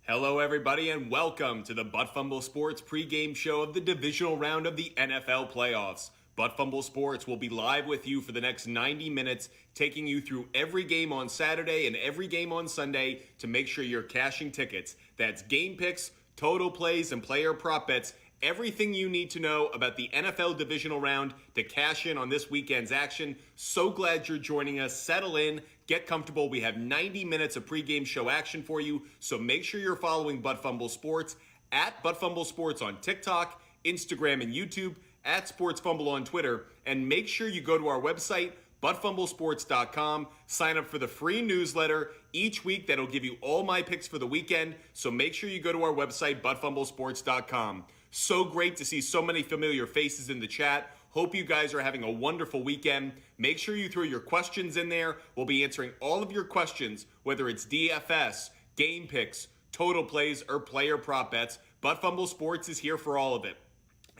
Hello, everybody, and welcome to the Fumble Sports pregame show of the divisional round of the NFL playoffs. Fumble Sports will be live with you for the next 90 minutes, taking you through every game on Saturday and every game on Sunday to make sure you're cashing tickets. That's game picks, total plays, and player prop bets. Everything you need to know about the NFL divisional round to cash in on this weekend's action. So glad you're joining us. Settle in, get comfortable. We have 90 minutes of pregame show action for you, so make sure you're following Fumble Sports at Fumble Sports on TikTok, Instagram, and YouTube, at Sports Fumble on Twitter, and make sure you go to our website, buttfumblesports.com. Sign up for the free newsletter each week that'll give you all my picks for the weekend. So make sure you go to our website, buttfumblesports.com. So great to see so many familiar faces in the chat. Hope you guys are having a wonderful weekend. Make sure you throw your questions in there. We'll be answering all of your questions, whether it's DFS, game picks, total plays, or player prop bets. Fumble Sports is here for all of it.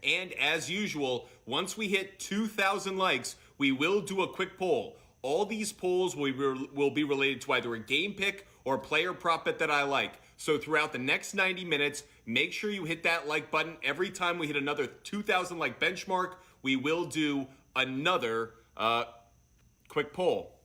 And as usual, once we hit 2,000 likes, we will do a quick poll. All these polls will be related to either a game pick or player prop bet that I like. So throughout the next 90 minutes, make sure you hit that like button. Every time we hit another 2,000 like benchmark, we will do another quick poll.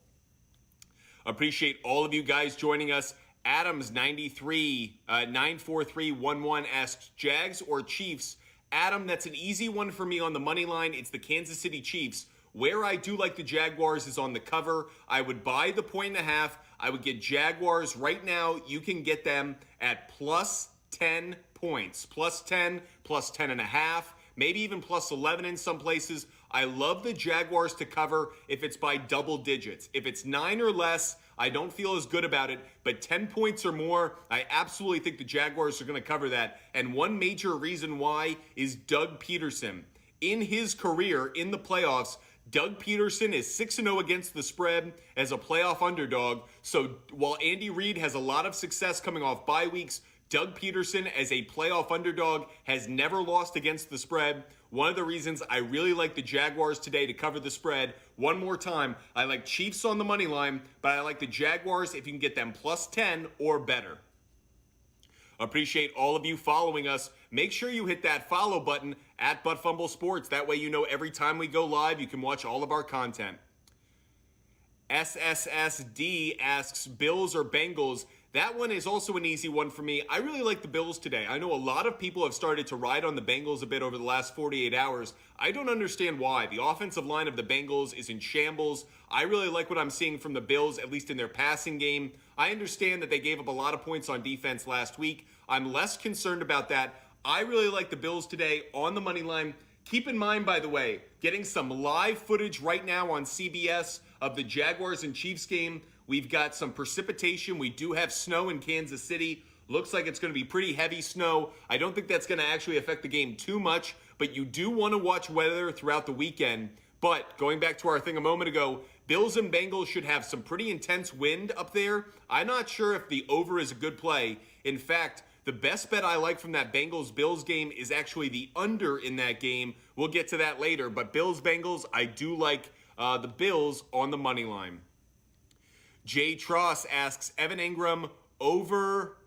Appreciate all of you guys joining us. Adams 94311 asks, Jags or Chiefs? Adam, that's an easy one for me on the money line. It's the Kansas City Chiefs. Where I do like the Jaguars is on the cover. I would buy the 1.5. I would get Jaguars right now. You can get them at plus 10 points. Plus 10, plus 10.5, maybe even plus 11 in some places. I love the Jaguars to cover if it's by double digits. If it's 9 or less, I don't feel as good about it. But 10 points or more, I absolutely think the Jaguars are going to cover that. And one major reason why is Doug Peterson. In his career in the playoffs, Doug Peterson is 6-0 against the spread as a playoff underdog. So while Andy Reid has a lot of success coming off bye weeks, Doug Peterson as a playoff underdog has never lost against the spread. One of the reasons I really like the Jaguars today to cover the spread. One more time, I like Chiefs on the money line, but I like the Jaguars if you can get them plus 10 or better. Appreciate all of you following us. Make sure you hit that follow button at Fumble Sports. That way you know every time we go live, you can watch all of our content. SSSD asks, Bills or Bengals? That one is also an easy one for me. I really like the Bills today. I know a lot of people have started to ride on the Bengals a bit over the last 48 hours. I don't understand why. The offensive line of the Bengals is in shambles. I really like what I'm seeing from the Bills, at least in their passing game. I understand that they gave up a lot of points on defense last week. I'm less concerned about that. I really like the Bills today on the money line. Keep in mind, by the way, getting some live footage right now on CBS of the Jaguars and Chiefs game. We've got some precipitation. We do have snow in Kansas City. Looks like it's going to be pretty heavy snow. I don't think that's going to actually affect the game too much, but you do want to watch weather throughout the weekend. But going back to our thing a moment ago, Bills and Bengals should have some pretty intense wind up there. I'm not sure if the over is a good play. In fact, the best bet I like from that Bengals-Bills game is actually the under in that game. We'll get to that later, but Bills-Bengals, I do like the Bills on the money line. Jay Tross asks, Evan Ingram over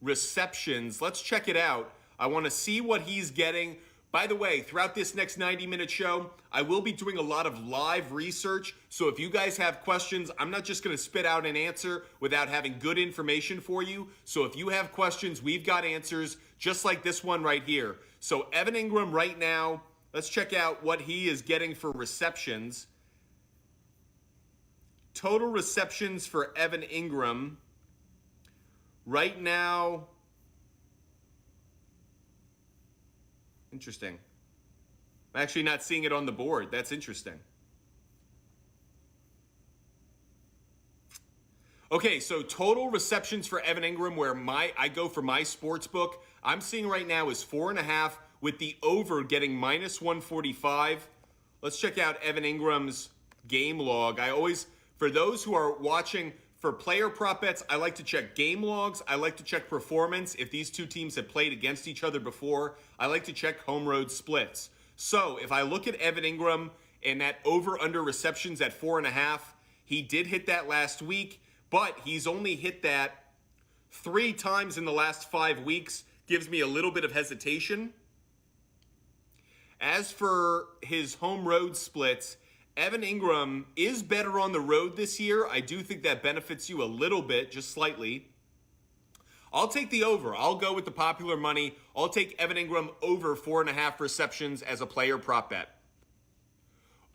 receptions. Let's check it out. I want to see what he's getting. By the way, throughout this next 90-minute show, I will be doing a lot of live research. So if you guys have questions, I'm not just going to spit out an answer without having good information for you. So if you have questions, we've got answers just like this one right here. So Evan Ingram right now, let's check out what he is getting for receptions. Total receptions for Evan Ingram right now. Interesting. I'm actually not seeing it on the board. That's interesting. Okay, so total receptions for Evan Ingram, where I go for my sports book, I'm seeing right now is 4.5 with the over getting minus 145. Let's check out Evan Ingram's game log. For those who are watching, for player prop bets, I like to check game logs. I like to check performance. If these two teams have played against each other before, I like to check home road splits. So if I look at Evan Ingram and that over-under receptions at 4.5, he did hit that last week, but he's only hit that 3 times in the last 5 weeks gives me a little bit of hesitation. As for his home road splits, Evan Ingram is better on the road this year. I do think that benefits you a little bit, just slightly. I'll take the over. I'll go with the popular money. I'll take Evan Ingram over 4.5 receptions as a player prop bet.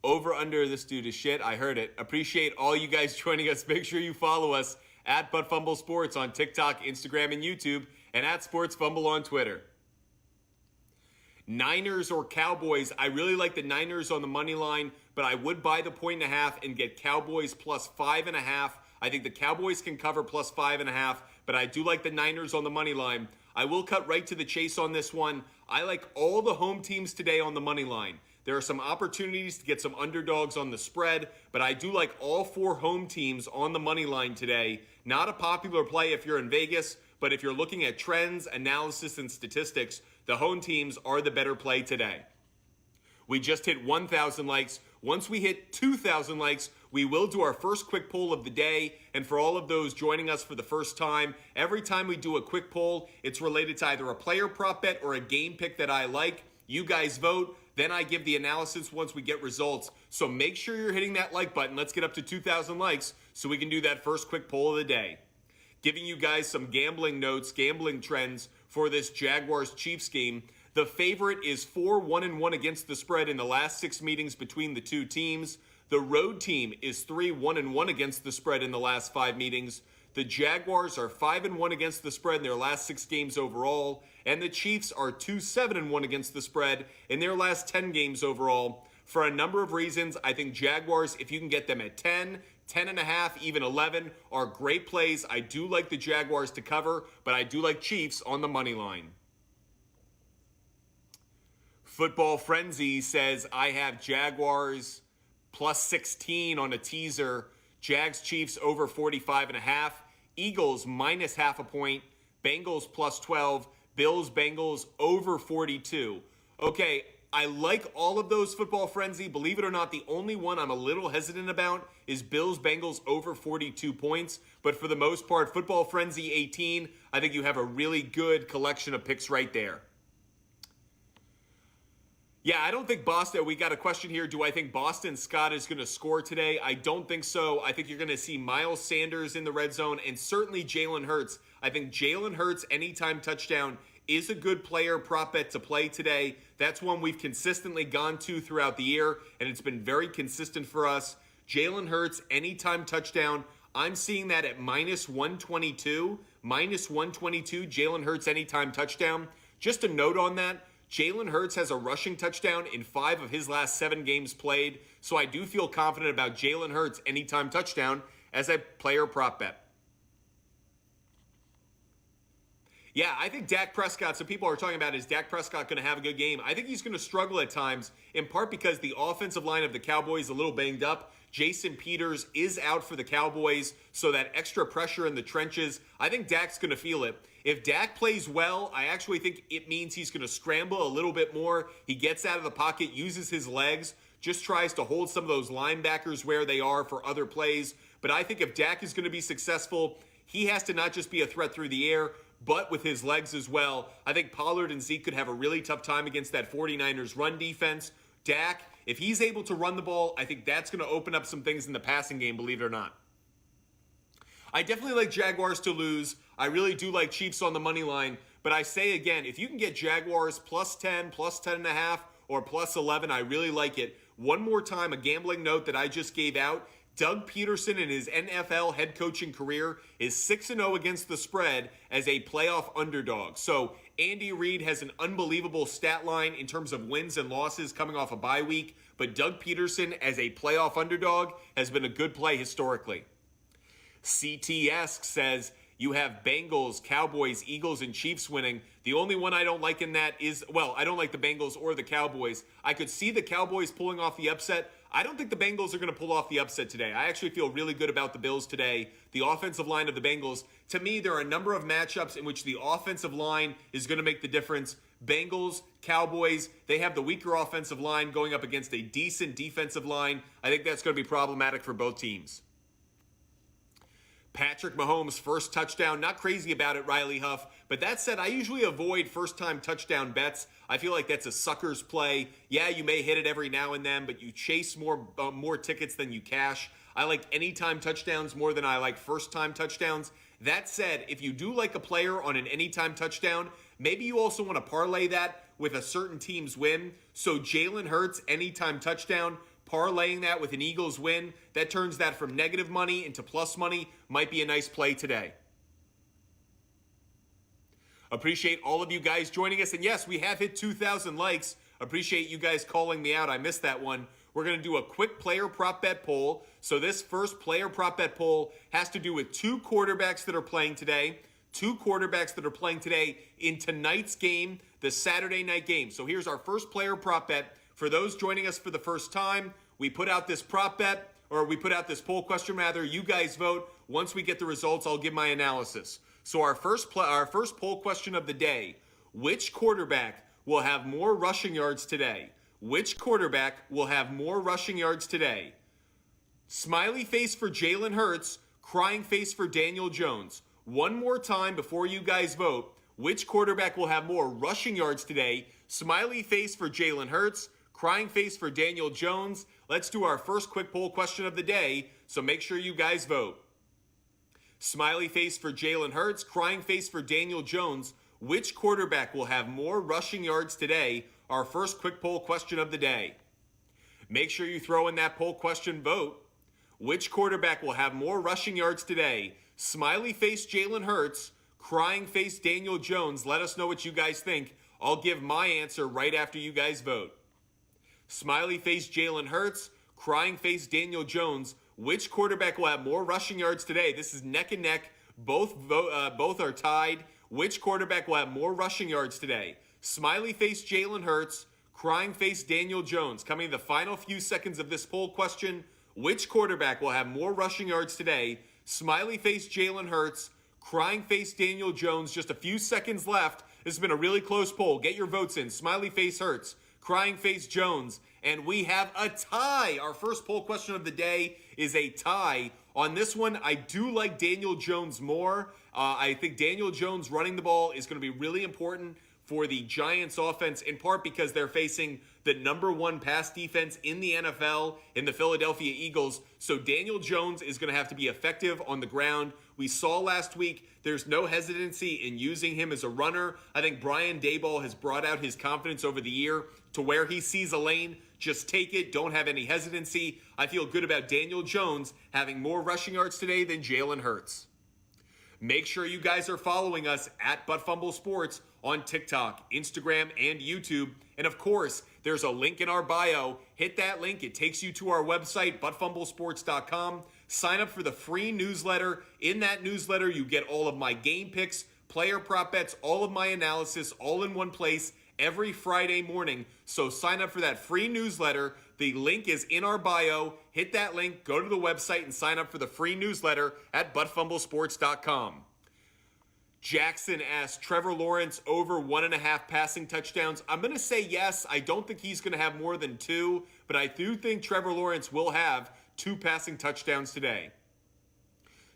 Over under, this dude is shit. I heard it. Appreciate all you guys joining us. Make sure you follow us at Fumble Sports on TikTok, Instagram, and YouTube, and at Sports Fumble on Twitter. Niners or Cowboys. I really like the Niners on the money line, but I would buy the 1.5 and get Cowboys plus 5.5. I think the Cowboys can cover plus 5.5, but I do like the Niners on the money line. I will cut right to the chase on this one. I like all the home teams today on the money line. There are some opportunities to get some underdogs on the spread, but I do like all 4 home teams on the money line today. Not a popular play if you're in Vegas, but if you're looking at trends, analysis, and statistics, the home teams are the better play today. We just hit 1,000 likes. Once we hit 2,000 likes, we will do our first quick poll of the day. And for all of those joining us for the first time, every time we do a quick poll, it's related to either a player prop bet or a game pick that I like. You guys vote. Then I give the analysis once we get results. So make sure you're hitting that like button. Let's get up to 2,000 likes so we can do that first quick poll of the day. Giving you guys some gambling notes, gambling trends for this Jaguars-Chiefs game. The favorite is 4-1-1 against the spread in the last 6 meetings between the two teams. The road team is 3-1-1 against the spread in the last 5 meetings. The Jaguars are 5-1 against the spread in their last 6 games overall. And the Chiefs are 2-7-1 against the spread in their last 10 games overall. For a number of reasons, I think Jaguars, if you can get them at 10, 10.5, even 11, are great plays. I do like the Jaguars to cover, but I do like Chiefs on the money line. Football Frenzy says, I have Jaguars plus 16 on a teaser. Jags Chiefs over 45.5. Eagles minus half a point. Bengals plus 12. Bills Bengals over 42. Okay, I like all of those, Football Frenzy. Believe it or not, the only one I'm a little hesitant about is Bills Bengals over 42 points. But for the most part, Football Frenzy 18, I think you have a really good collection of picks right there. Yeah, I don't think Boston, we got a question here. Do I think Boston Scott is going to score today? I don't think so. I think you're going to see Miles Sanders in the red zone and certainly Jalen Hurts. I think Jalen Hurts anytime touchdown is a good player prop bet to play today. That's one we've consistently gone to throughout the year, and it's been very consistent for us. Jalen Hurts anytime touchdown. I'm seeing that at minus 122. Minus 122, Jalen Hurts anytime touchdown. Just a note on that. Jalen Hurts has a rushing touchdown in 5 of his last 7 games played, so I do feel confident about Jalen Hurts anytime touchdown as a player prop bet. Yeah, I think Dak Prescott, so people are talking about, is Dak Prescott going to have a good game? I think he's going to struggle at times, in part because the offensive line of the Cowboys is a little banged up. Jason Peters is out for the Cowboys, so that extra pressure in the trenches, I think Dak's going to feel it. If Dak plays well, I actually think it means he's going to scramble a little bit more. He gets out of the pocket, uses his legs, just tries to hold some of those linebackers where they are for other plays. But I think if Dak is going to be successful, he has to not just be a threat through the air, but with his legs as well. I think Pollard and Zeke could have a really tough time against that 49ers run defense. Dak, if he's able to run the ball, I think that's going to open up some things in the passing game, believe it or not. I definitely like Jaguars to lose. I really do like Chiefs on the money line. But I say again, if you can get Jaguars plus 10, plus 10.5, or plus 11, I really like it. One more time, a gambling note that I just gave out. Doug Peterson in his NFL head coaching career is 6-0 against the spread as a playoff underdog. So Andy Reid has an unbelievable stat line in terms of wins and losses coming off a bye week. But Doug Peterson as a playoff underdog has been a good play historically. CTS says you have Bengals, Cowboys, Eagles, and Chiefs winning. The only one I don't like in that is, well, I don't like the Bengals or the Cowboys. I could see the Cowboys pulling off the upset. I don't think the Bengals are going to pull off the upset today. I actually feel really good about the Bills today. The offensive line of the Bengals, to me, there are a number of matchups in which the offensive line is going to make the difference. Bengals, Cowboys, they have the weaker offensive line going up against a decent defensive line. I think that's going to be problematic for both teams. Patrick Mahomes' first touchdown. Not crazy about it, Riley Huff. But that said, I usually avoid first-time touchdown bets. I feel like that's a sucker's play. Yeah, you may hit it every now and then, but you chase more tickets than you cash. I like anytime touchdowns more than I like first-time touchdowns. That said, if you do like a player on an anytime touchdown, maybe you also want to parlay that with a certain team's win. So Jalen Hurts, anytime touchdown, parlaying that with an Eagles win, that turns that from negative money into plus money. Might be a nice play today. Appreciate all of you guys joining us. And yes, we have hit 2,000 likes. Appreciate you guys calling me out. I missed that one. We're going to do a quick player prop bet poll. So this first player prop bet poll has to do with two quarterbacks that are playing today. Two quarterbacks that are playing today in tonight's game, the Saturday night game. So here's our first player prop bet. For those joining us for the first time, we put out this prop bet, or we put out this poll question rather. You guys vote. Once we get the results, I'll give my analysis. So our first poll question of the day: which quarterback will have more rushing yards today? Which quarterback will have more rushing yards today? Smiley face for Jalen Hurts, crying face for Daniel Jones. One more time before you guys vote. Which quarterback will have more rushing yards today? Smiley face for Jalen Hurts, crying face for Daniel Jones. Let's do our first quick poll question of the day, so make sure you guys vote. Smiley face for Jalen Hurts, crying face for Daniel Jones. Which quarterback will have more rushing yards today? Our first quick poll question of the day. Make sure you throw in that poll question vote. Which quarterback will have more rushing yards today? Smiley face Jalen Hurts, crying face Daniel Jones. Let us know what you guys think. I'll give my answer right after you guys vote. Smiley face Jalen Hurts, crying face Daniel Jones. Which quarterback will have more rushing yards today? This is neck and neck. Both are tied. Which quarterback will have more rushing yards today? Smiley face Jalen Hurts, crying face Daniel Jones. Coming in the final few seconds of this poll question, which quarterback will have more rushing yards today? Smiley face Jalen Hurts, crying face Daniel Jones. Just a few seconds left. This has been a really close poll. Get your votes in. Smiley face Hurts, crying face Jones. And we have a tie. Our first poll question of the day is a tie. On this one, I do like Daniel Jones more. I think Daniel Jones running the ball is going to be really important for the Giants offense, in part because they're facing the number one pass defense in the NFL in the Philadelphia Eagles. So Daniel Jones is going to have to be effective on the ground. We saw last week there's no hesitancy in using him as a runner. I think Brian Daboll has brought out his confidence over the year to where he sees a lane, just take it, don't have any hesitancy. I feel good about Daniel Jones having more rushing yards today than Jalen Hurts. Make sure you guys are following us at Fumble Sports on TikTok, Instagram, and YouTube. And of course, there's a link in our bio. Hit that link. It takes you to our website, buttfumblesports.com. Sign up for the free newsletter. In that newsletter, you get all of my game picks, player prop bets, all of my analysis, all in one place every Friday morning. So sign up for that free newsletter. The link is in our bio. Hit that link, go to the website, and sign up for the free newsletter at buttfumblesports.com. Jackson asks, Trevor Lawrence over 1.5 passing touchdowns. I'm going to say yes. I don't think he's going to have more than 2, but I do think Trevor Lawrence will have 2 passing touchdowns today.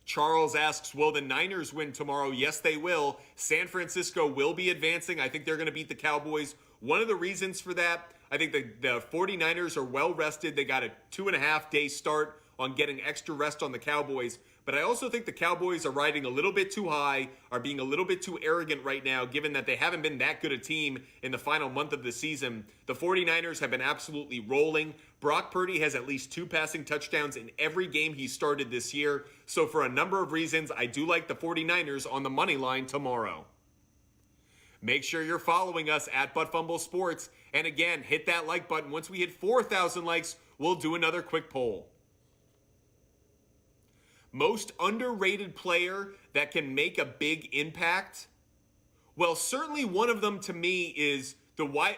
Charles asks, will the Niners win tomorrow? Yes, they will. San Francisco will be advancing. I think they're going to beat the Cowboys. One of the reasons for that, I think the 49ers are well rested. They got a 2.5-day start on getting extra rest on the Cowboys. But I also think the Cowboys are riding a little bit too high, are being a little bit too arrogant right now, given that they haven't been that good a team in the final month of the season. The 49ers have been absolutely rolling. Brock Purdy has at least 2 passing touchdowns in every game he started this year. So for a number of reasons, I do like the 49ers on the money line tomorrow. Make sure you're following us at Fumble Sports. And again, hit that like button. Once we hit 4,000 likes, we'll do another quick poll. Most underrated player that can make a big impact? Well, certainly one of them to me is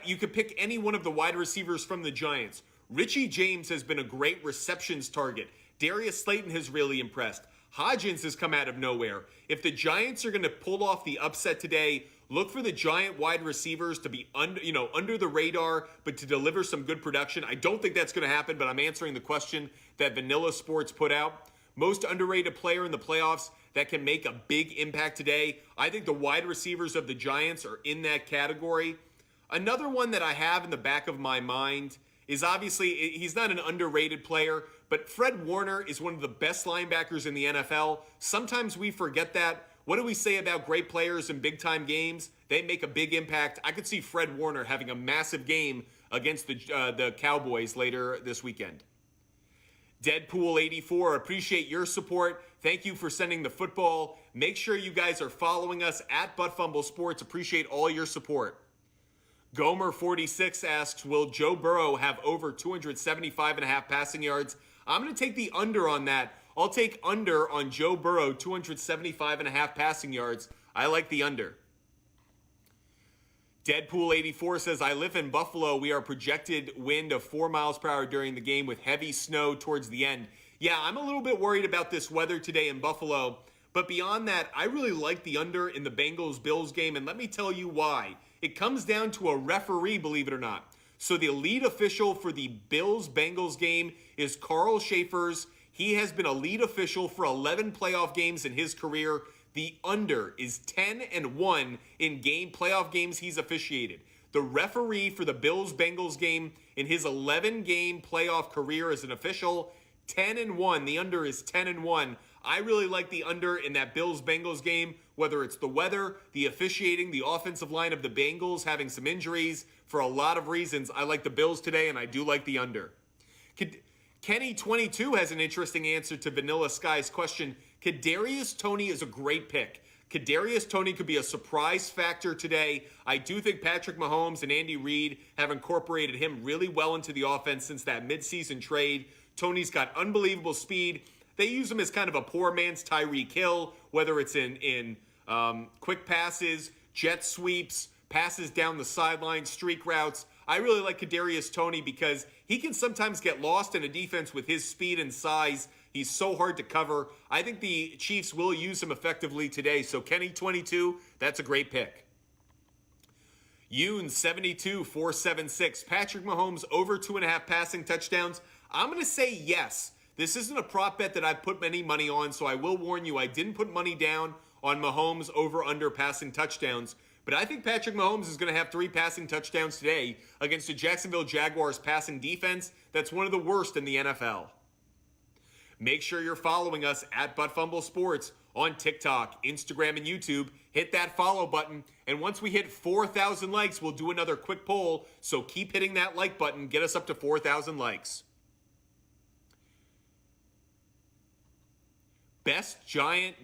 you could pick any one of the wide receivers from the Giants. Richie James has been a great receptions target. Darius Slayton has really impressed. Hodgins has come out of nowhere. If the Giants are going to pull off the upset today, look for the Giant wide receivers to be under the radar, but to deliver some good production. I don't think that's going to happen, but I'm answering the question that Vanilla Sports put out. most underrated player in the playoffs that can make a big impact today. I think the wide receivers of the Giants are in that category. Another one that I have in the back of my mind is obviously, he's not an underrated player, but Fred Warner is one of the best linebackers in the NFL. Sometimes we forget that. What do we say about great players in big-time games? They make a big impact. I could see Fred Warner having a massive game against the Cowboys later this weekend. Deadpool84, appreciate your support. Thank you for sending the football. Make sure you guys are following us at Fumble Sports. Appreciate all your support. Gomer46 asks, will Joe Burrow have over 275.5 passing yards? I'm going to take the under on that. I'll take under on Joe Burrow, 275.5 passing yards. I like the under. Deadpool84 says, I live in Buffalo. We are projected wind of 4 miles per hour during the game with heavy snow towards the end. Yeah, I'm a little bit worried about this weather today in Buffalo. But beyond that, I really like the under in the Bengals-Bills game. And let me tell you why. It comes down to a referee, believe it or not. So the lead official for the Bills-Bengals game is Carl Schaefer's. He has been a lead official for 11 playoff games in his career. The under is 10-1 in playoff games he's officiated. The referee for the Bills-Bengals game in his 11-game playoff career as an official, 10-1. The under is 10-1. I really like the under in that Bills-Bengals game, whether it's the weather, the officiating, the offensive line of the Bengals having some injuries. For a lot of reasons, I like the Bills today, and I do like the under. Kenny22 has an interesting answer to Vanilla Sky's question. Kadarius Toney is a great pick. Kadarius Toney could be a surprise factor today. I do think Patrick Mahomes and Andy Reid have incorporated him really well into the offense since that midseason trade. Toney's got unbelievable speed. They use him as kind of a poor man's Tyreek Hill, whether it's in quick passes, jet sweeps, passes down the sideline, streak routes. I really like Kadarius Toney because he can sometimes get lost in a defense with his speed and size. He's so hard to cover. I think the Chiefs will use him effectively today. So Kenny22, that's a great pick. Yoon72476, Patrick Mahomes over 2.5 passing touchdowns. I'm going to say yes. This isn't a prop bet that I've put any money on, so I will warn you, I didn't put money down on Mahomes over/under passing touchdowns. But I think Patrick Mahomes is going to have 3 passing touchdowns today against the Jacksonville Jaguars passing defense that's one of the worst in the NFL. Make sure you're following us at Fumble Sports on TikTok, Instagram, and YouTube. Hit that follow button. And once we hit 4,000 likes, we'll do another quick poll. So keep hitting that like button. Get us up to 4,000 likes. Best Giant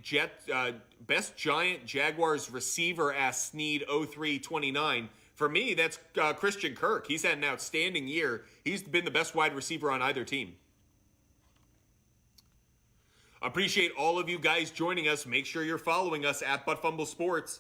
Jaguars receiver asks Sneed 0329. For me, that's Christian Kirk. He's had an outstanding year. He's been the best wide receiver on either team. Appreciate all of you guys joining us. Make sure you're following us at Fumble Sports.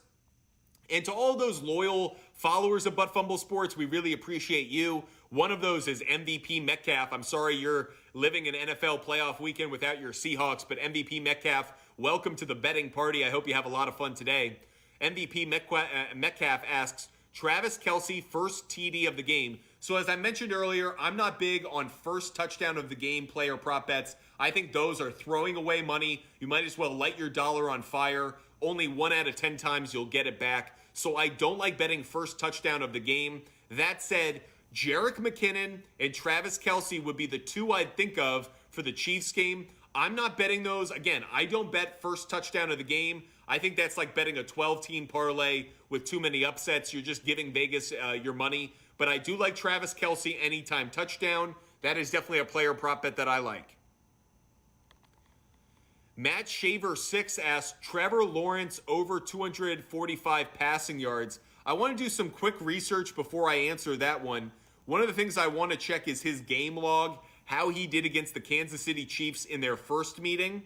And to all those loyal followers of Fumble Sports, we really appreciate you. One of those is MVP Metcalf. I'm sorry you're living an NFL playoff weekend without your Seahawks, but MVP Metcalf, welcome to the betting party. I hope you have a lot of fun today. MVP Metcalf asks, Travis Kelce, first TD of the game. So as I mentioned earlier, I'm not big on first touchdown of the game player prop bets. I think those are throwing away money. You might as well light your dollar on fire. Only 1 out of 10 times you'll get it back. So I don't like betting first touchdown of the game. That said, Jerick McKinnon and Travis Kelce would be the 2 I'd think of for the Chiefs game. I'm not betting those. Again, I don't bet first touchdown of the game. I think that's like betting a 12-team parlay with too many upsets. You're just giving Vegas your money. But I do like Travis Kelce anytime touchdown. That is definitely a player prop bet that I like. Matt Shaver 6 asks, Trevor Lawrence over 245 passing yards. I want to do some quick research before I answer that one. One of the things I want to check is his game log, how he did against the Kansas City Chiefs in their first meeting.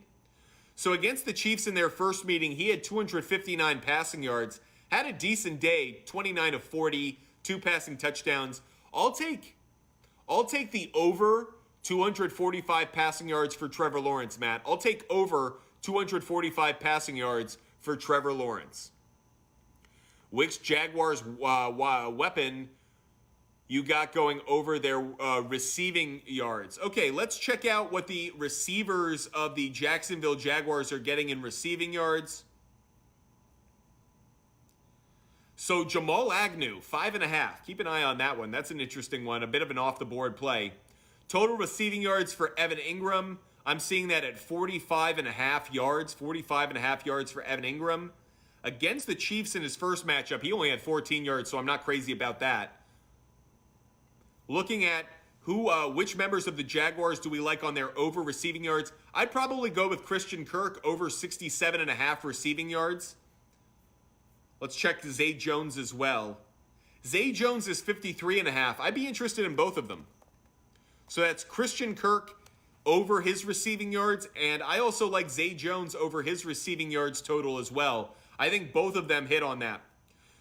So against the Chiefs in their first meeting, he had 259 passing yards, had a decent day, 29 of 40, 2 passing touchdowns. I'll take the over 245 passing yards for Trevor Lawrence, Matt. I'll take over 245 passing yards for Trevor Lawrence. Which Jaguars weapon you got going over their receiving yards. Okay, let's check out what the receivers of the Jacksonville Jaguars are getting in receiving yards. So Jamal Agnew, 5.5. Keep an eye on that one. That's an interesting one. A bit of an off-the-board play. Total receiving yards for Evan Ingram. I'm seeing that at 45.5 yards. 45.5 yards for Evan Ingram. Against the Chiefs in his first matchup, he only had 14 yards, so I'm not crazy about that. Looking at which members of the Jaguars do we like on their over receiving yards? I'd probably go with Christian Kirk over 67.5 receiving yards. Let's check Zay Jones as well. Zay Jones is 53.5. I'd be interested in both of them. So that's Christian Kirk over his receiving yards, and I also like Zay Jones over his receiving yards total as well. I think both of them hit on that.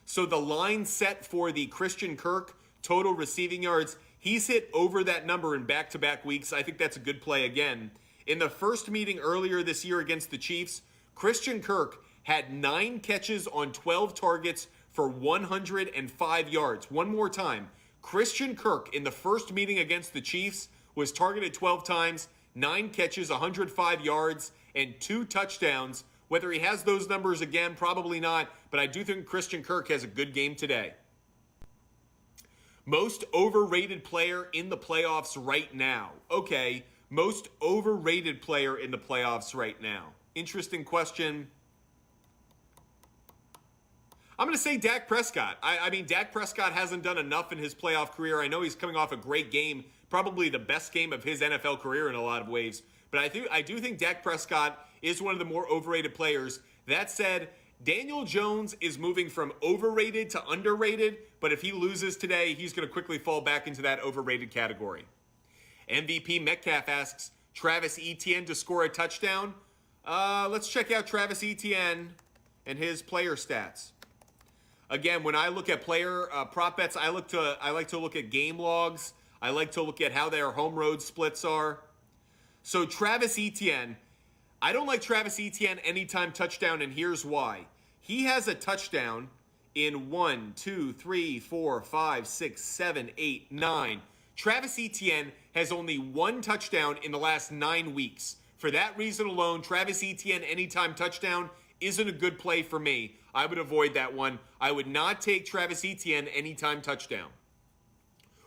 So the line set for the Christian Kirk total receiving yards, he's hit over that number in back-to-back weeks. I think that's a good play again. In the first meeting earlier this year against the Chiefs, Christian Kirk had 9 catches on 12 targets for 105 yards. One more time. Christian Kirk in the first meeting against the Chiefs was targeted 12 times, 9 catches, 105 yards, and 2 touchdowns. Whether he has those numbers again, probably not, but I do think Christian Kirk has a good game today. Most overrated player in the playoffs right now. Okay, most overrated player in the playoffs right now. Interesting question. I'm going to say Dak Prescott. I mean, Dak Prescott hasn't done enough in his playoff career. I know he's coming off a great game, probably the best game of his NFL career in a lot of ways. But I do think Dak Prescott is one of the more overrated players. That said, Daniel Jones is moving from overrated to underrated, but if he loses today, he's going to quickly fall back into that overrated category. MVP Metcalf asks, Travis Etienne to score a touchdown? Let's check out Travis Etienne and his player stats. Again, when I look at player prop bets, I like to look at game logs. I like to look at how their home road splits are. So Travis Etienne, I don't like Travis Etienne anytime touchdown, and here's why. He has a touchdown in 1, 2, 3, 4, 5, 6, 7, 8, 9. Travis Etienne has only 1 touchdown in the last 9 weeks. For that reason alone, Travis Etienne anytime touchdown isn't a good play for me. I would avoid that one. I would not take Travis Etienne anytime touchdown.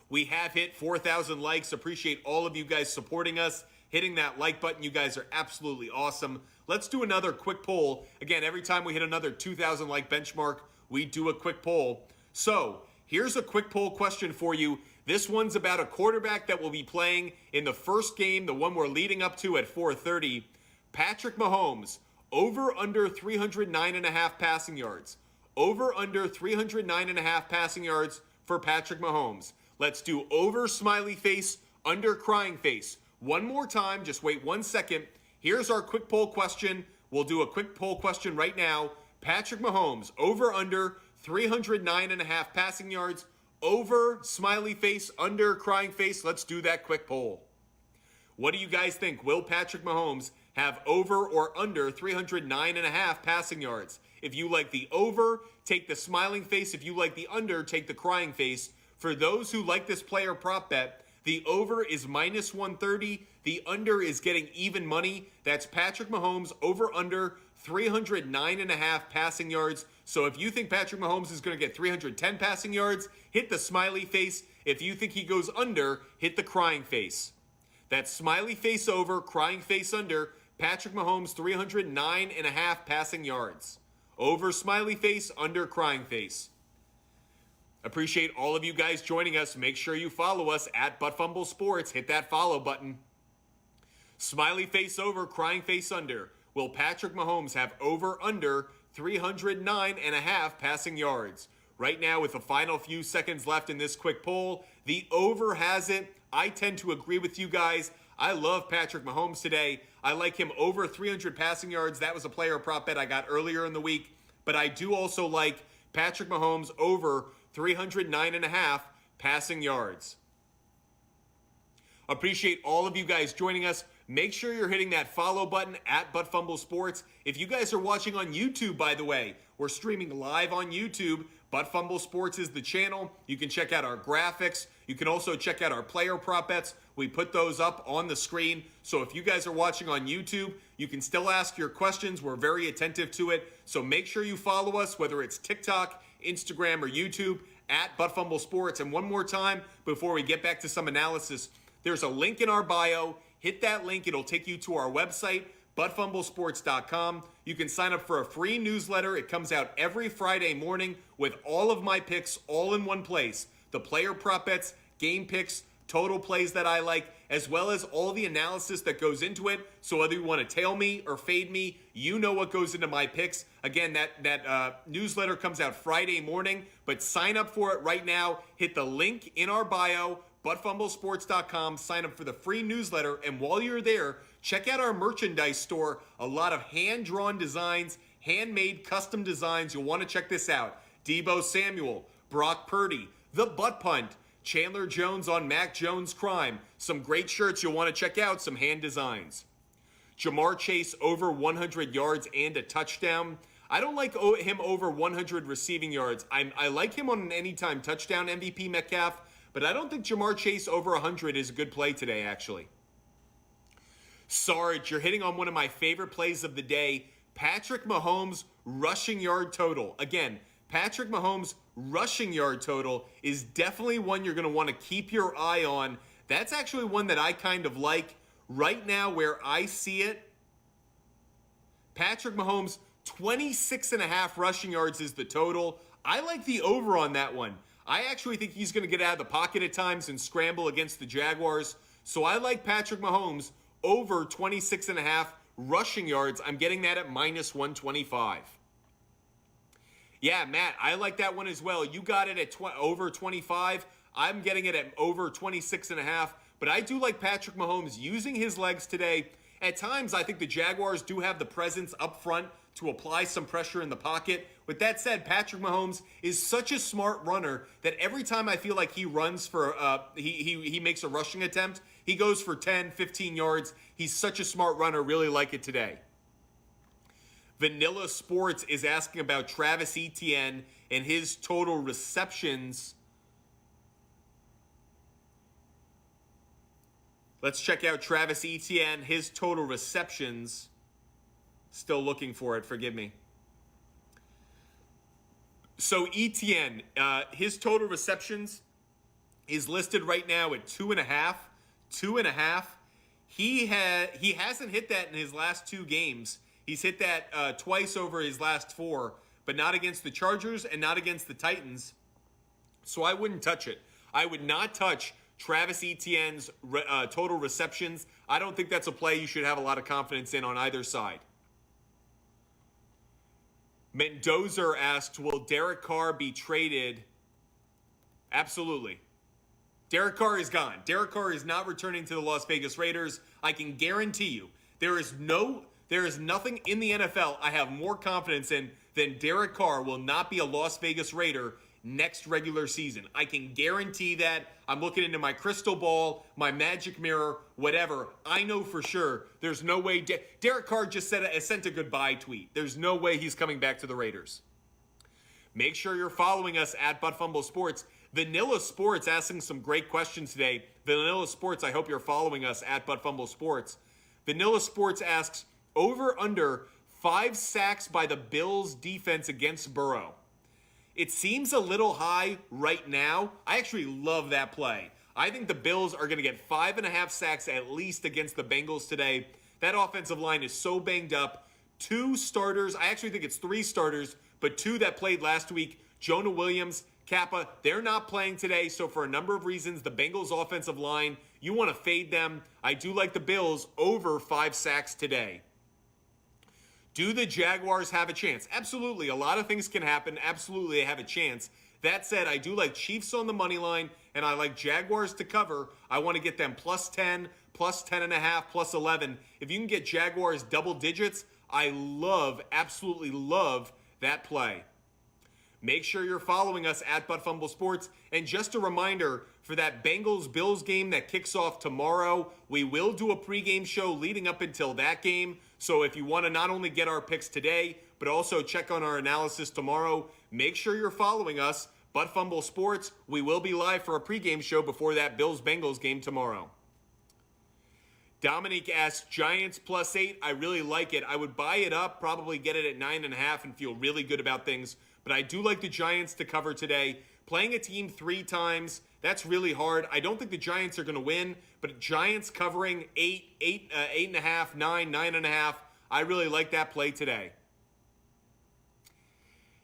We have hit 4,000 likes. Appreciate all of you guys supporting us. Hitting that like button. You guys are absolutely awesome. Let's do another quick poll. Again, every time we hit another 2,000 like benchmark, we do a quick poll. So here's a quick poll question for you. This one's about a quarterback that will be playing in the first game, the one we're leading up to at 4:30. Patrick Mahomes. Over under 309.5 passing yards. Over under 309.5 passing yards for Patrick Mahomes. Let's do over smiley face, under crying face. One more time, just wait 1 second. Here's our quick poll question. We'll do a quick poll question right now. Patrick Mahomes, over under 309.5 passing yards. Over smiley face, under crying face. Let's do that quick poll. What do you guys think? Will Patrick Mahomes have over or under 309.5 passing yards? If you like the over, take the smiling face. If you like the under, take the crying face. For those who like this player prop bet, the over is minus 130. The under is getting even money. That's Patrick Mahomes over under 309.5 passing yards. So if you think Patrick Mahomes is going to get 310 passing yards, hit the smiley face. If you think he goes under, hit the crying face. That's smiley face over, crying face under. Patrick Mahomes 309.5 passing yards. Over smiley face, under crying face. Appreciate all of you guys joining us. Make sure you follow us at Fumble Sports. Hit that follow button. Smiley face over, crying face under. Will Patrick Mahomes have over under 309.5 passing yards? Right now, with the final few seconds left in this quick poll, the over has it. I tend to agree with you guys. I love Patrick Mahomes today. I like him over 300 passing yards. That was a player prop bet I got earlier in the week. But I do also like Patrick Mahomes over 309.5 passing yards. Appreciate all of you guys joining us. Make sure you're hitting that follow button at Fumble Sports. If you guys are watching on YouTube, by the way, we're streaming live on YouTube. Fumble Sports is the channel. You can check out our graphics. You can also check out our player prop bets. We put those up on the screen. So if you guys are watching on YouTube, you can still ask your questions. We're very attentive to it. So make sure you follow us, whether it's TikTok, Instagram, or YouTube, at Fumble Sports. And one more time, before we get back to some analysis, there's a link in our bio. Hit that link. It'll take you to our website, buttfumblesports.com. You can sign up for a free newsletter. It comes out every Friday morning with all of my picks all in one place. The player prop bets, game picks, total plays that I like, as well as all the analysis that goes into it. So whether you want to tail me or fade me, you know what goes into my picks. Again, that newsletter comes out Friday morning, but sign up for it right now. Hit the link in our bio, buttfumblesports.com. Sign up for the free newsletter, and while you're there, check out our merchandise store. A lot of hand-drawn designs, handmade custom designs. You'll want to check this out. Deebo Samuel, Brock Purdy, The Butt Punt, Chandler Jones on Mac Jones' crime. Some great shirts you'll want to check out, some hand designs. Jamar Chase over 100 yards and a touchdown. I don't like him over 100 receiving yards. I like him on an anytime touchdown, MVP Metcalf, but I don't think Jamar Chase over 100 is a good play today, actually. Sarge, you're hitting on one of my favorite plays of the day. Patrick Mahomes rushing yard total. Again, Patrick Mahomes rushing yard total is definitely one you're going to want to keep your eye on. That's actually one that I kind of like. Right now, where I see it, Patrick Mahomes, 26.5 rushing yards is the total. I like the over on that one. I actually think he's going to get out of the pocket at times and scramble against the Jaguars. So I like Patrick Mahomes over 26.5 rushing yards. I'm getting that at minus 125. Yeah, Matt, I like that one as well. You got it at over 25. I'm getting it at over 26.5. But I do like Patrick Mahomes using his legs today. At times, I think the Jaguars do have the presence up front to apply some pressure in the pocket. With that said, Patrick Mahomes is such a smart runner that every time I feel like he runs for, he makes a rushing attempt, he goes for 10, 15 yards. He's such a smart runner. Really like it today. Vanilla Sports is asking about Travis Etienne and his total receptions. Let's check out Travis Etienne, his total receptions. Still looking for it, forgive me. So Etienne, his total receptions is listed right now at 2.5. 2.5. He hasn't hit that in his last 2 games. He's hit that twice over his last 4, but not against the Chargers and not against the Titans. So I wouldn't touch it. I would not touch Travis Etienne's total receptions. I don't think that's a play you should have a lot of confidence in on either side. Mendoza asked, will Derek Carr be traded? Absolutely. Derek Carr is gone. Derek Carr is not returning to the Las Vegas Raiders. I can guarantee you there is nothing in the NFL I have more confidence in than Derek Carr will not be a Las Vegas Raider next regular season. I can guarantee that. I'm looking into my crystal ball, my magic mirror, whatever. I know for sure there's no way Derek Carr just sent a goodbye tweet. There's no way he's coming back to the Raiders. Make sure you're following us at Fumble Sports. Vanilla Sports asking some great questions today. Vanilla Sports, I hope you're following us at Fumble Sports. Vanilla Sports asks, over under 5 sacks by the Bills defense against Burrow. It seems a little high right now. I actually love that play. I think the Bills are going to get 5.5 sacks at least against the Bengals today. That offensive line is so banged up. 2 starters, I actually think it's 3 starters, but 2 that played last week, Jonah Williams, Kappa, they're not playing today. So for a number of reasons, the Bengals offensive line, you want to fade them. I do like the Bills over 5 sacks today. Do the Jaguars have a chance? Absolutely. A lot of things can happen. Absolutely, they have a chance. That said, I do like Chiefs on the money line, and I like Jaguars to cover. I want to get them plus 10, plus 10.5, plus 11. If you can get Jaguars double digits, I absolutely love that play. Make sure you're following us at Fumble Sports. And just a reminder, for that Bengals-Bills game that kicks off tomorrow, we will do a pregame show leading up until that game. So if you want to not only get our picks today, but also check on our analysis tomorrow, make sure you're following us. Fumble Sports, we will be live for a pregame show before that Bills-Bengals game tomorrow. Dominique asks, Giants +8. I really like it. I would buy it up, probably get it at 9.5 and feel really good about things. But I do like the Giants to cover today. Playing a team 3 times, that's really hard. I don't think the Giants are going to win, but Giants covering 8.5, 9.5. I really like that play today.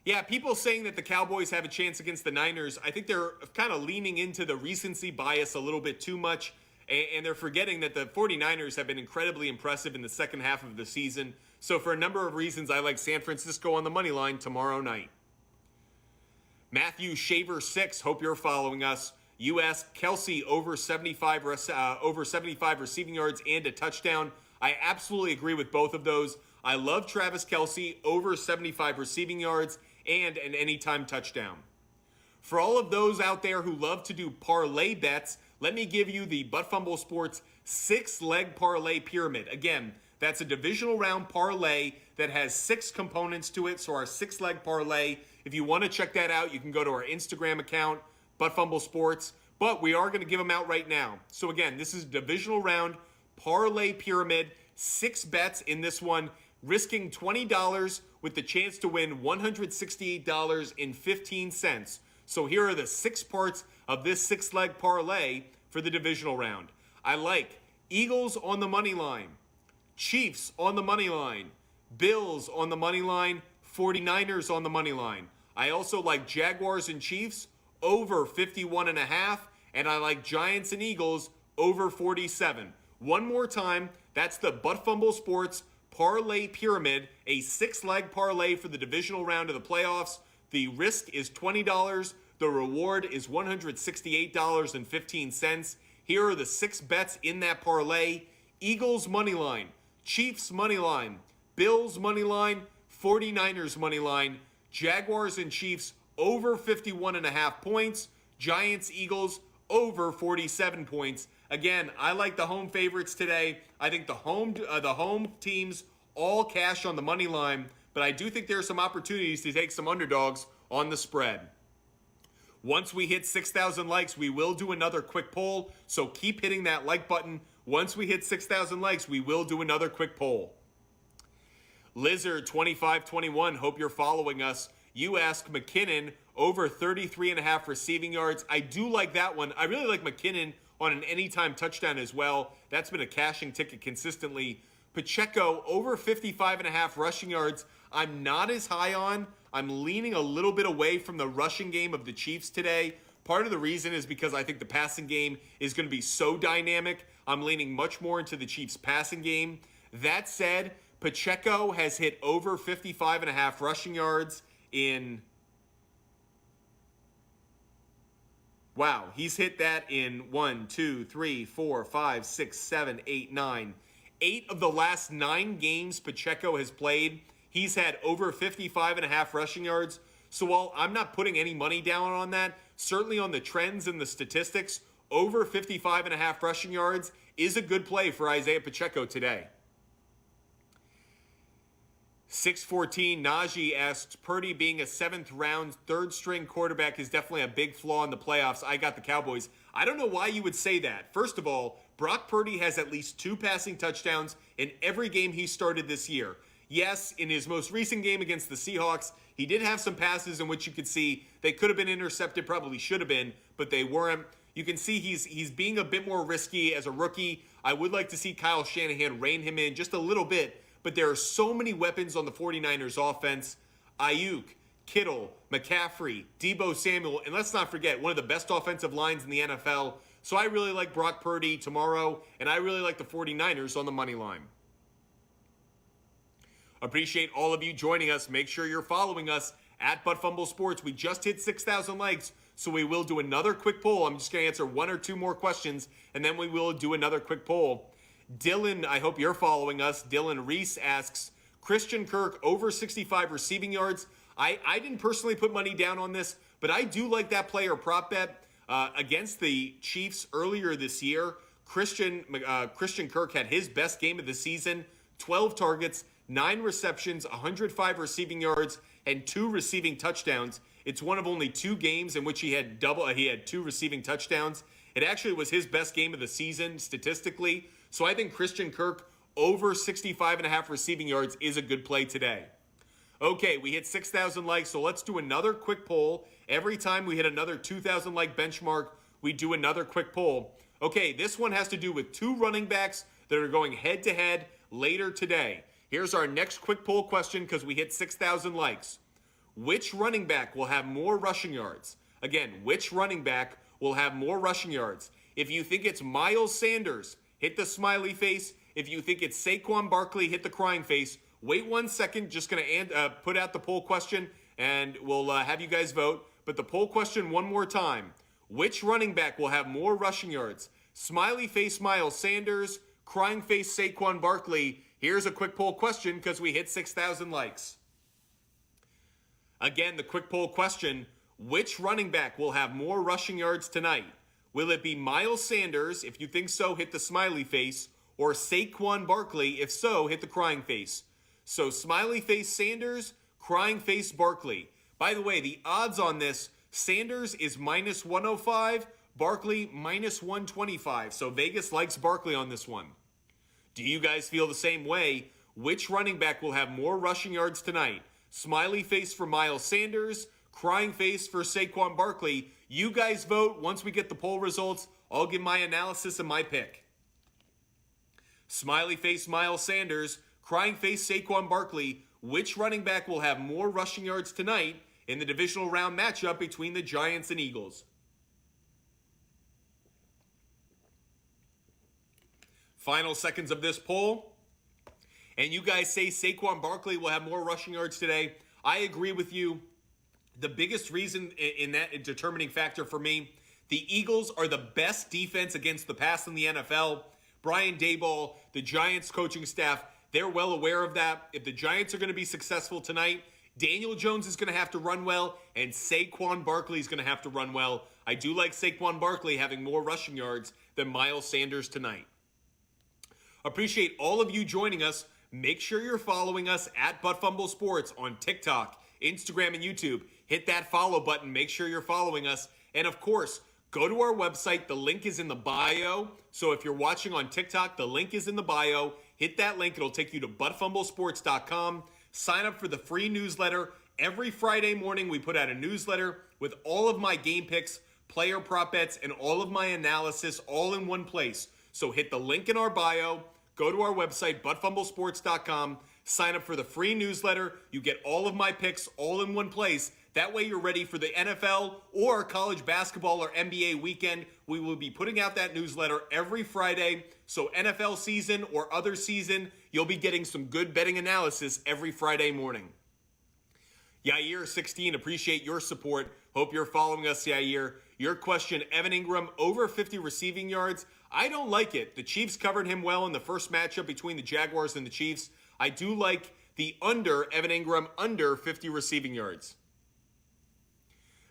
Yeah, people saying that the Cowboys have a chance against the Niners, I think they're kind of leaning into the recency bias a little bit too much, and they're forgetting that the 49ers have been incredibly impressive in the second half of the season. So for a number of reasons, I like San Francisco on the money line tomorrow night. Matthew Shaver 6, hope you're following us. You asked Kelsey over 75 receiving yards and a touchdown. I absolutely agree with both of those. I love Travis Kelsey over 75 receiving yards and an anytime touchdown. For all of those out there who love to do parlay bets, let me give you the Fumble Sports 6-leg parlay pyramid. Again, that's a divisional round parlay that has 6 components to it, so our 6-leg parlay. If you want to check that out, you can go to our Instagram account, Fumble Sports, but we are going to give them out right now. So again, this is a divisional round parlay pyramid, 6 bets in this one, risking $20 with the chance to win $168.15. So here are the 6 parts of this 6-leg parlay for the divisional round. I like Eagles on the money line, Chiefs on the money line, Bills on the money line, 49ers on the money line. I also like Jaguars and Chiefs over 51.5, and I like Giants and Eagles over 47. One more time, that's the Fumble Sports Parlay Pyramid, a 6-leg parlay for the divisional round of the playoffs. The risk is $20. The reward is $168.15. Here are the 6 bets in that parlay. Eagles money line, Chiefs money line, Bills money line, 49ers money line, Jaguars and Chiefs over 51.5 points, Giants Eagles over 47 points. Again, I like the home favorites today. I think the home teams all cash on the money line, but I do think there are some opportunities to take some underdogs on the spread. Once we hit 6,000 likes, we will do another quick poll, so keep hitting that like button. Once we hit 6,000 likes, we will do another quick poll. Lizard2521, hope you're following us. You ask McKinnon over 33.5 receiving yards. I do like that one. I really like McKinnon on an anytime touchdown as well. That's been a cashing ticket consistently. Pacheco over 55.5 rushing yards. I'm not as high on. I'm leaning a little bit away from the rushing game of the Chiefs today. Part of the reason is because I think the passing game is going to be so dynamic. I'm leaning much more into the Chiefs passing game. That said, Pacheco has hit over 55.5 rushing yards in... Wow, he's hit that in 1, 2, 3, 4, 5, 6, 7, 8, 9. 8 of the last 9 games Pacheco has played, he's had over 55.5 rushing yards. So while I'm not putting any money down on that, certainly on the trends and the statistics, over 55.5 rushing yards is a good play for Isaiah Pacheco today. 614 Najee asks, Purdy being a 7th round, 3rd string quarterback is definitely a big flaw in the playoffs. I got the Cowboys. I don't know why you would say that. First of all, Brock Purdy has at least 2 passing touchdowns in every game he started this year. Yes, in his most recent game against the Seahawks, he did have some passes in which you could see they could have been intercepted, probably should have been, but they weren't. You can see he's being a bit more risky as a rookie. I would like to see Kyle Shanahan rein him in just a little bit, but there are so many weapons on the 49ers offense. Ayuk, Kittle, McCaffrey, Deebo Samuel, and let's not forget, one of the best offensive lines in the NFL. So I really like Brock Purdy tomorrow, and I really like the 49ers on the money line. Appreciate all of you joining us. Make sure you're following us at Fumble Sports. We just hit 6,000 likes, so we will do another quick poll. I'm just going to answer 1 or 2 more questions, and then we will do another quick poll. Dylan, I hope you're following us. Dylan Reese asks, Christian Kirk over 65 receiving yards. I didn't personally put money down on this, but I do like that player prop bet against the Chiefs earlier this year. Christian Kirk had his best game of the season, 12 targets, 9 receptions, 105 receiving yards, and 2 receiving touchdowns. It's one of only 2 games in which he had 2 receiving touchdowns. It actually was his best game of the season statistically. So I think Christian Kirk over 65.5 receiving yards is a good play today. Okay, we hit 6,000 likes, so let's do another quick poll. Every time we hit another 2,000 like benchmark, we do another quick poll. Okay, this one has to do with 2 running backs that are going head-to-head later today. Here's our next quick poll question because we hit 6,000 likes. Which running back will have more rushing yards? Again, which running back will have more rushing yards? If you think it's Miles Sanders, hit the smiley face. If you think it's Saquon Barkley, hit the crying face. Wait 1 second, just going to put out the poll question, and we'll have you guys vote. But the poll question one more time. Which running back will have more rushing yards? Smiley face Miles Sanders, crying face Saquon Barkley. Here's a quick poll question because we hit 6,000 likes. Again, the quick poll question, which running back will have more rushing yards tonight? Will it be Miles Sanders? If you think so, hit the smiley face. Or Saquon Barkley? If so, hit the crying face. So smiley face Sanders, crying face Barkley. By the way, the odds on this, Sanders is minus 105, Barkley minus 125. So Vegas likes Barkley on this one. Do you guys feel the same way? Which running back will have more rushing yards tonight? Smiley face for Miles Sanders, crying face for Saquon Barkley. You guys vote. Once we get the poll results, I'll give my analysis and my pick. Smiley face Miles Sanders, crying face Saquon Barkley. Which running back will have more rushing yards tonight in the divisional round matchup between the Giants and Eagles? Final seconds of this poll. And you guys say Saquon Barkley will have more rushing yards today. I agree with you. The biggest reason in that determining factor for me, the Eagles are the best defense against the pass in the NFL. Brian Daboll, the Giants coaching staff, they're well aware of that. If the Giants are going to be successful tonight, Daniel Jones is going to have to run well, and Saquon Barkley is going to have to run well. I do like Saquon Barkley having more rushing yards than Miles Sanders tonight. Appreciate all of you joining us. Make sure you're following us at Fumble Sports on TikTok, Instagram, and YouTube. Hit that follow button. Make sure you're following us. And of course, go to our website. The link is in the bio. So if you're watching on TikTok, the link is in the bio. Hit that link. It'll take you to buttfumblesports.com. Sign up for the free newsletter. Every Friday morning, we put out a newsletter with all of my game picks, player prop bets, and all of my analysis all in one place. So hit the link in our bio. Go to our website, buttfumblesports.com. Sign up for the free newsletter. You get all of my picks all in one place. That way you're ready for the NFL or college basketball or NBA weekend. We will be putting out that newsletter every Friday. So NFL season or other season, you'll be getting some good betting analysis every Friday morning. Yair16, appreciate your support. Hope you're following us, Yair. Your question, Evan Ingram, over 50 receiving yards. I don't like it. The Chiefs covered him well in the first matchup between the Jaguars and the Chiefs. I do like the under, Evan Ingram, under 50 receiving yards.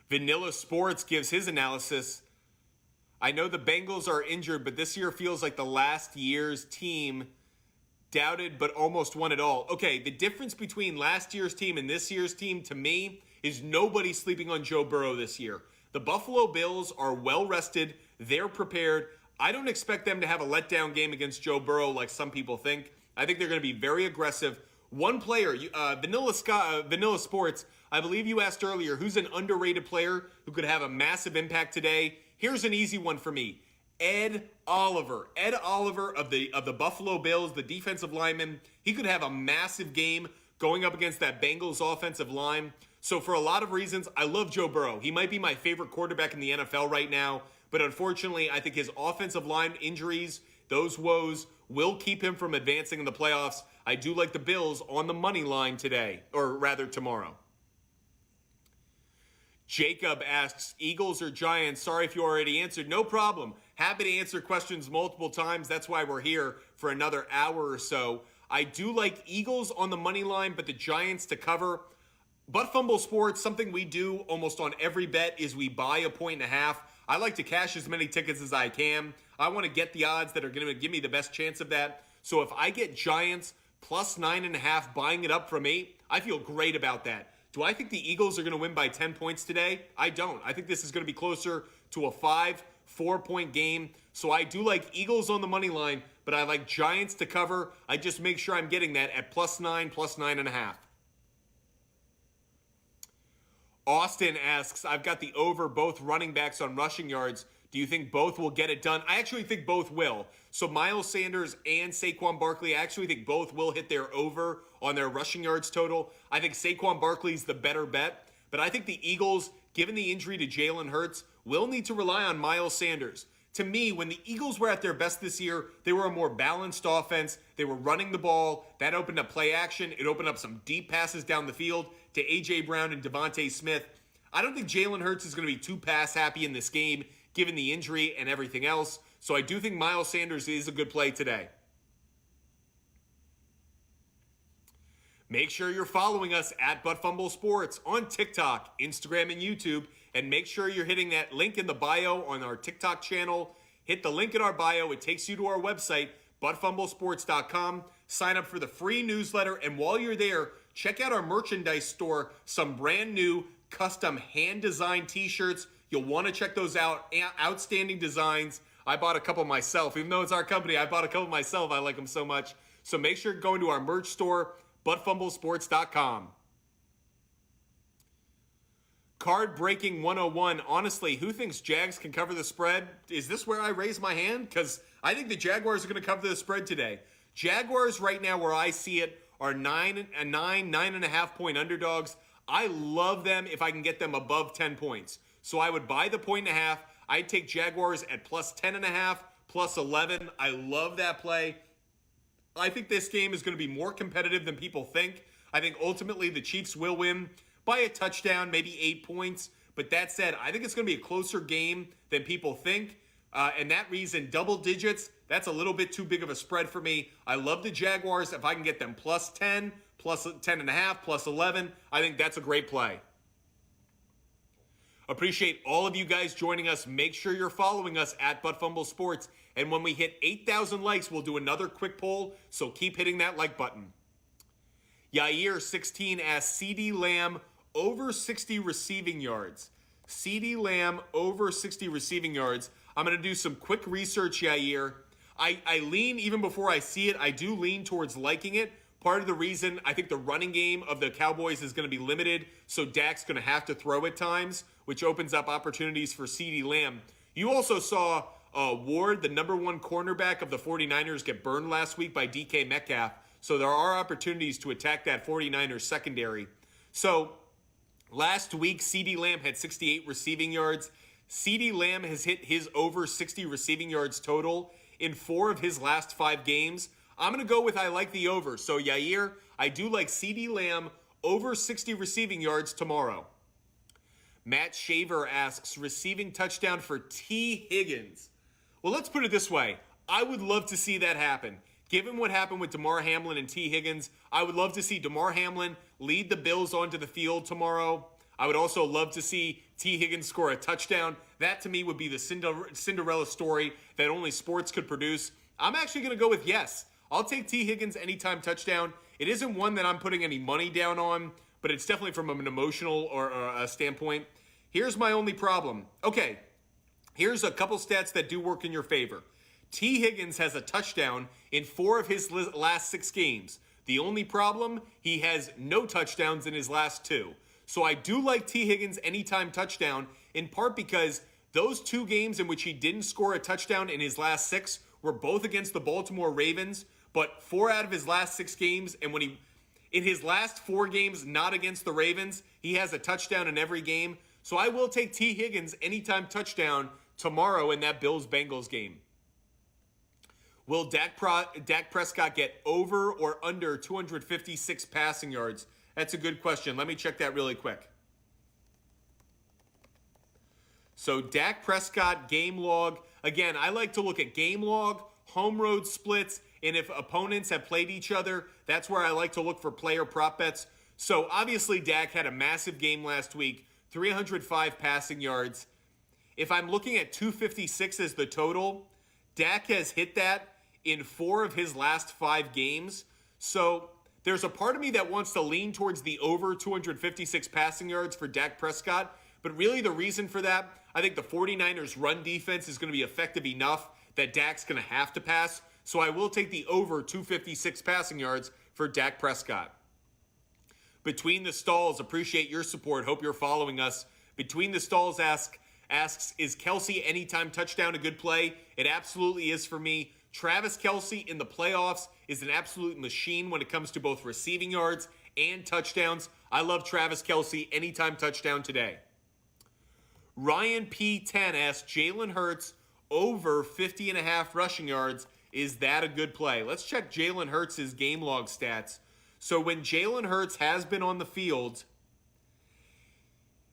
Vanilla Sports gives his analysis. I know the Bengals are injured, but this year feels like the last year's team doubted but almost won it all. Okay, the difference between last year's team and this year's team, to me, is nobody sleeping on Joe Burrow this year. The Buffalo Bills are well rested. They're prepared. I don't expect them to have a letdown game against Joe Burrow like some people think. I think they're going to be very aggressive. One player, Vanilla Sports, I believe you asked earlier, who's an underrated player who could have a massive impact today? Here's an easy one for me. Ed Oliver. Ed Oliver of the Buffalo Bills, the defensive lineman. He could have a massive game going up against that Bengals offensive line. So for a lot of reasons, I love Joe Burrow. He might be my favorite quarterback in the NFL right now. But unfortunately, I think his offensive line injuries, those woes, will keep him from advancing in the playoffs. I do like the Bills on the money line today, or rather tomorrow. Jacob asks, Eagles or Giants? Sorry if you already answered. No problem. Happy to answer questions multiple times. That's why we're here for another hour or so. I do like Eagles on the money line, but the Giants to cover. But Fumble Sports, something we do almost on every bet is we buy a 1.5. I like to cash as many tickets as I can. I want to get the odds that are going to give me the best chance of that. So if I get Giants plus 9.5 buying it up from 8, I feel great about that. Do I think the Eagles are going to win by 10 points today? I don't. I think this is going to be closer to a 4-point game. So I do like Eagles on the money line, but I like Giants to cover. I just make sure I'm getting that at plus 9, plus 9.5. Austin asks, I've got the over both running backs on rushing yards. Do you think both will get it done? I actually think both will. So Miles Sanders and Saquon Barkley, I actually think both will hit their over on their rushing yards total. I think Saquon Barkley's the better bet. But I think the Eagles, given the injury to Jalen Hurts, will need to rely on Miles Sanders. To me, when the Eagles were at their best this year, they were a more balanced offense. They were running the ball. That opened up play action. It opened up some deep passes down the field to A.J. Brown and Devontae Smith. I don't think Jalen Hurts is going to be too pass happy in this game, given the injury and everything else. So I do think Miles Sanders is a good play today. Make sure you're following us at Fumble Sports on TikTok, Instagram, and YouTube. And make sure you're hitting that link in the bio on our TikTok channel. Hit the link in our bio. It takes you to our website, buttfumblesports.com. Sign up for the free newsletter. And while you're there, check out our merchandise store, some brand new custom hand-designed t-shirts. You'll want to check those out. Outstanding designs. I bought a couple myself. Even though it's our company, I bought a couple myself. I like them so much. So make sure you're going to our merch store, buttfumblesports.com. Card Breaking 101. Honestly, who thinks Jags can cover the spread? Is this where I raise my hand? Because I think the Jaguars are going to cover the spread today. Jaguars right now, where I see it, are 9.5 point underdogs. I love them if I can get them above 10 points. So I would buy the 1.5. I'd take Jaguars at plus 10.5, plus 11. I love that play. I think this game is going to be more competitive than people think. I think ultimately the Chiefs will win by a touchdown, maybe 8 points. But that said, I think it's going to be a closer game than people think. And that reason, double digits, that's a little bit too big of a spread for me. I love the Jaguars. If I can get them plus 10, plus 10.5, plus 11, I think that's a great play. Appreciate all of you guys joining us. Make sure you're following us at Fumble Sports. And when we hit 8,000 likes, we'll do another quick poll. So keep hitting that like button. Yair16 asks CeeDee Lamb over 60 receiving yards. CeeDee Lamb over 60 receiving yards. I'm going to do some quick research, Yair. I lean, even before I see it, I do lean towards liking it. Part of the reason I think the running game of the Cowboys is going to be limited, so Dak's going to have to throw at times, which opens up opportunities for CeeDee Lamb. You also saw Ward, the number one cornerback of the 49ers, get burned last week by DK Metcalf, so there are opportunities to attack that 49ers secondary. So last week, CeeDee Lamb had 68 receiving yards. CeeDee Lamb has hit his over 60 receiving yards total in 4 of his last 5 games. I'm going to go with I like the over. So, Yair, I do like CeeDee Lamb over 60 receiving yards tomorrow. Matt Shaver asks, receiving touchdown for T. Higgins. Well, let's put it this way. I would love to see that happen. Given what happened with Damar Hamlin and T. Higgins, I would love to see Damar Hamlin lead the Bills onto the field tomorrow. I would also love to see T. Higgins score a touchdown. That, to me, would be the Cinderella story that only sports could produce. I'm actually going to go with yes. I'll take T. Higgins anytime touchdown. It isn't one that I'm putting any money down on, but it's definitely from an emotional or a standpoint. Here's my only problem. Okay, here's a couple stats that do work in your favor. T. Higgins has a touchdown in 4 of his last 6 games. The only problem, he has no touchdowns in his last 2. So I do like T. Higgins anytime touchdown, in part because those 2 games in which he didn't score a touchdown in his last 6 were both against the Baltimore Ravens, but 4 out of his last 6 games, and in his last 4 games not against the Ravens, he has a touchdown in every game. So I will take T. Higgins anytime touchdown tomorrow in that Bills-Bengals game. Will Dak Prescott get over or under 256 passing yards? That's a good question. Let me check that really quick. So Dak Prescott game log. Again, I like to look at game log, home road splits, and if opponents have played each other, that's where I like to look for player prop bets. So obviously Dak had a massive game last week, 305 passing yards. If I'm looking at 256 as the total, Dak has hit that in 4 of his last 5 games. So there's a part of me that wants to lean towards the over 256 passing yards for Dak Prescott. But really the reason for that, I think the 49ers run defense is going to be effective enough that Dak's going to have to pass. So I will take the over 256 passing yards for Dak Prescott. Between the Stalls, appreciate your support. Hope you're following us. Between the Stalls asks, is Kelce anytime touchdown a good play? It absolutely is for me. Travis Kelce in the playoffs is an absolute machine when it comes to both receiving yards and touchdowns. I love Travis Kelce anytime touchdown today. Ryan P10 asks, Jalen Hurts over 50.5 rushing yards. Is that a good play? Let's check Jalen Hurts' game log stats. So when Jalen Hurts has been on the field,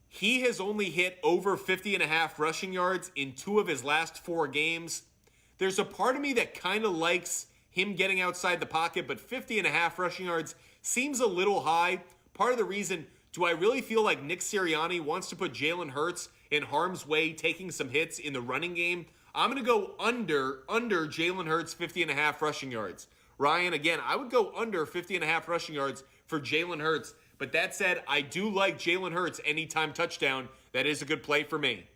he has only hit over 50.5 rushing yards in 2 of his last 4 games. There's a part of me that kind of likes him getting outside the pocket, but 50.5 rushing yards seems a little high. Part of the reason, do I really feel like Nick Sirianni wants to put Jalen Hurts in harm's way, taking some hits in the running game? I'm going to go under Jalen Hurts 50.5 rushing yards. Ryan, again, I would go under 50.5 rushing yards for Jalen Hurts. But that said, I do like Jalen Hurts anytime touchdown. That is a good play for me.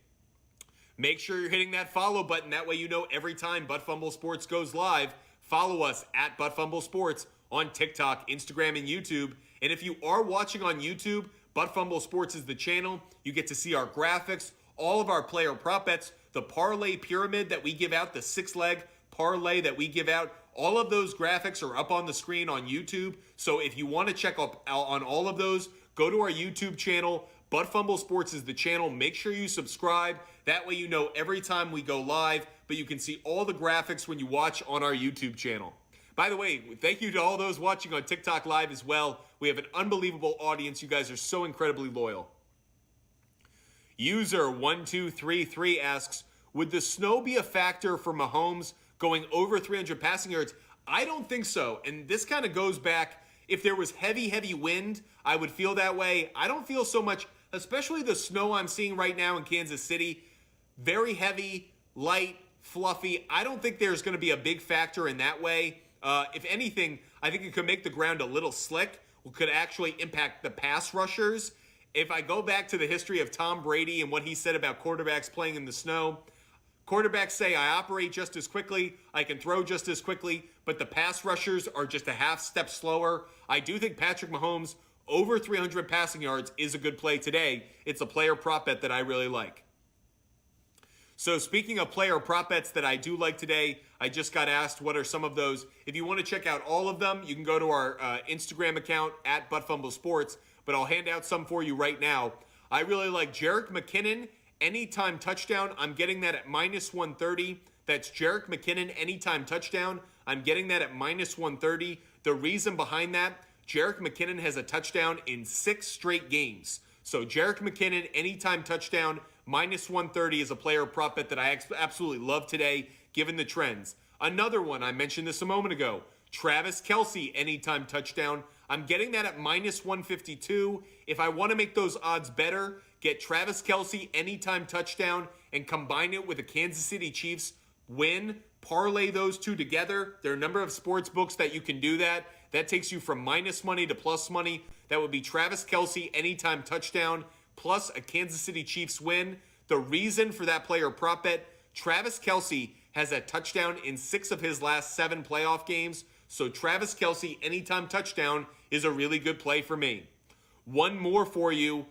Make sure you're hitting that follow button. That way you know every time Butt Fumble Sports goes live. Follow us at Butt Fumble Sports on TikTok, Instagram, and YouTube. And if you are watching on YouTube, Butt Fumble Sports is the channel. You get to see our graphics, all of our player prop bets, the parlay pyramid that we give out, the 6-leg parlay that we give out. All of those graphics are up on the screen on YouTube. So if you want to check up on all of those, go to our YouTube channel. Butt Fumble Sports is the channel. Make sure you subscribe. That way you know every time we go live, but you can see all the graphics when you watch on our YouTube channel. By the way, thank you to all those watching on TikTok Live as well. We have an unbelievable audience. You guys are so incredibly loyal. User 1233 asks, would the snow be a factor for Mahomes going over 300 passing yards? I don't think so. And this kind of goes back, if there was heavy wind, I would feel that way. I don't feel so much, especially the snow I'm seeing right now in Kansas City. Very heavy, light, fluffy. I don't think there's going to be a big factor in that way. If anything, I think it could make the ground a little slick, could actually impact the pass rushers. If I go back to the history of Tom Brady and what he said about quarterbacks playing in the snow, quarterbacks say, I operate just as quickly, I can throw just as quickly, but the pass rushers are just a half step slower. I do think Patrick Mahomes over 300 passing yards is a good play today. It's a player prop bet that I really like. So speaking of player prop bets that I do like today, I just got asked what are some of those. If you want to check out all of them, you can go to our Instagram account at ButtFumbleSports, but I'll hand out some for you right now. I really like Jerick McKinnon, anytime touchdown. I'm getting that at minus 130. That's Jerick McKinnon, anytime touchdown. I'm getting that at minus 130. The reason behind that, Jerick McKinnon has a touchdown in 6 straight games. So Jerick McKinnon, anytime touchdown, minus 130 is a player prop bet that I absolutely love today, given the trends. Another one, I mentioned this a moment ago, Travis Kelce, anytime touchdown. I'm getting that at minus 152. If I want to make those odds better, get Travis Kelce, anytime touchdown, and combine it with a Kansas City Chiefs win. Parlay those two together. There are a number of sports books that you can do that. That takes you from minus money to plus money. That would be Travis Kelce, anytime touchdown, plus a Kansas City Chiefs win. The reason for that player prop bet, Travis Kelce has a touchdown in 6 of his last 7 playoff games. So Travis Kelce, anytime touchdown, is a really good play for me. One more for you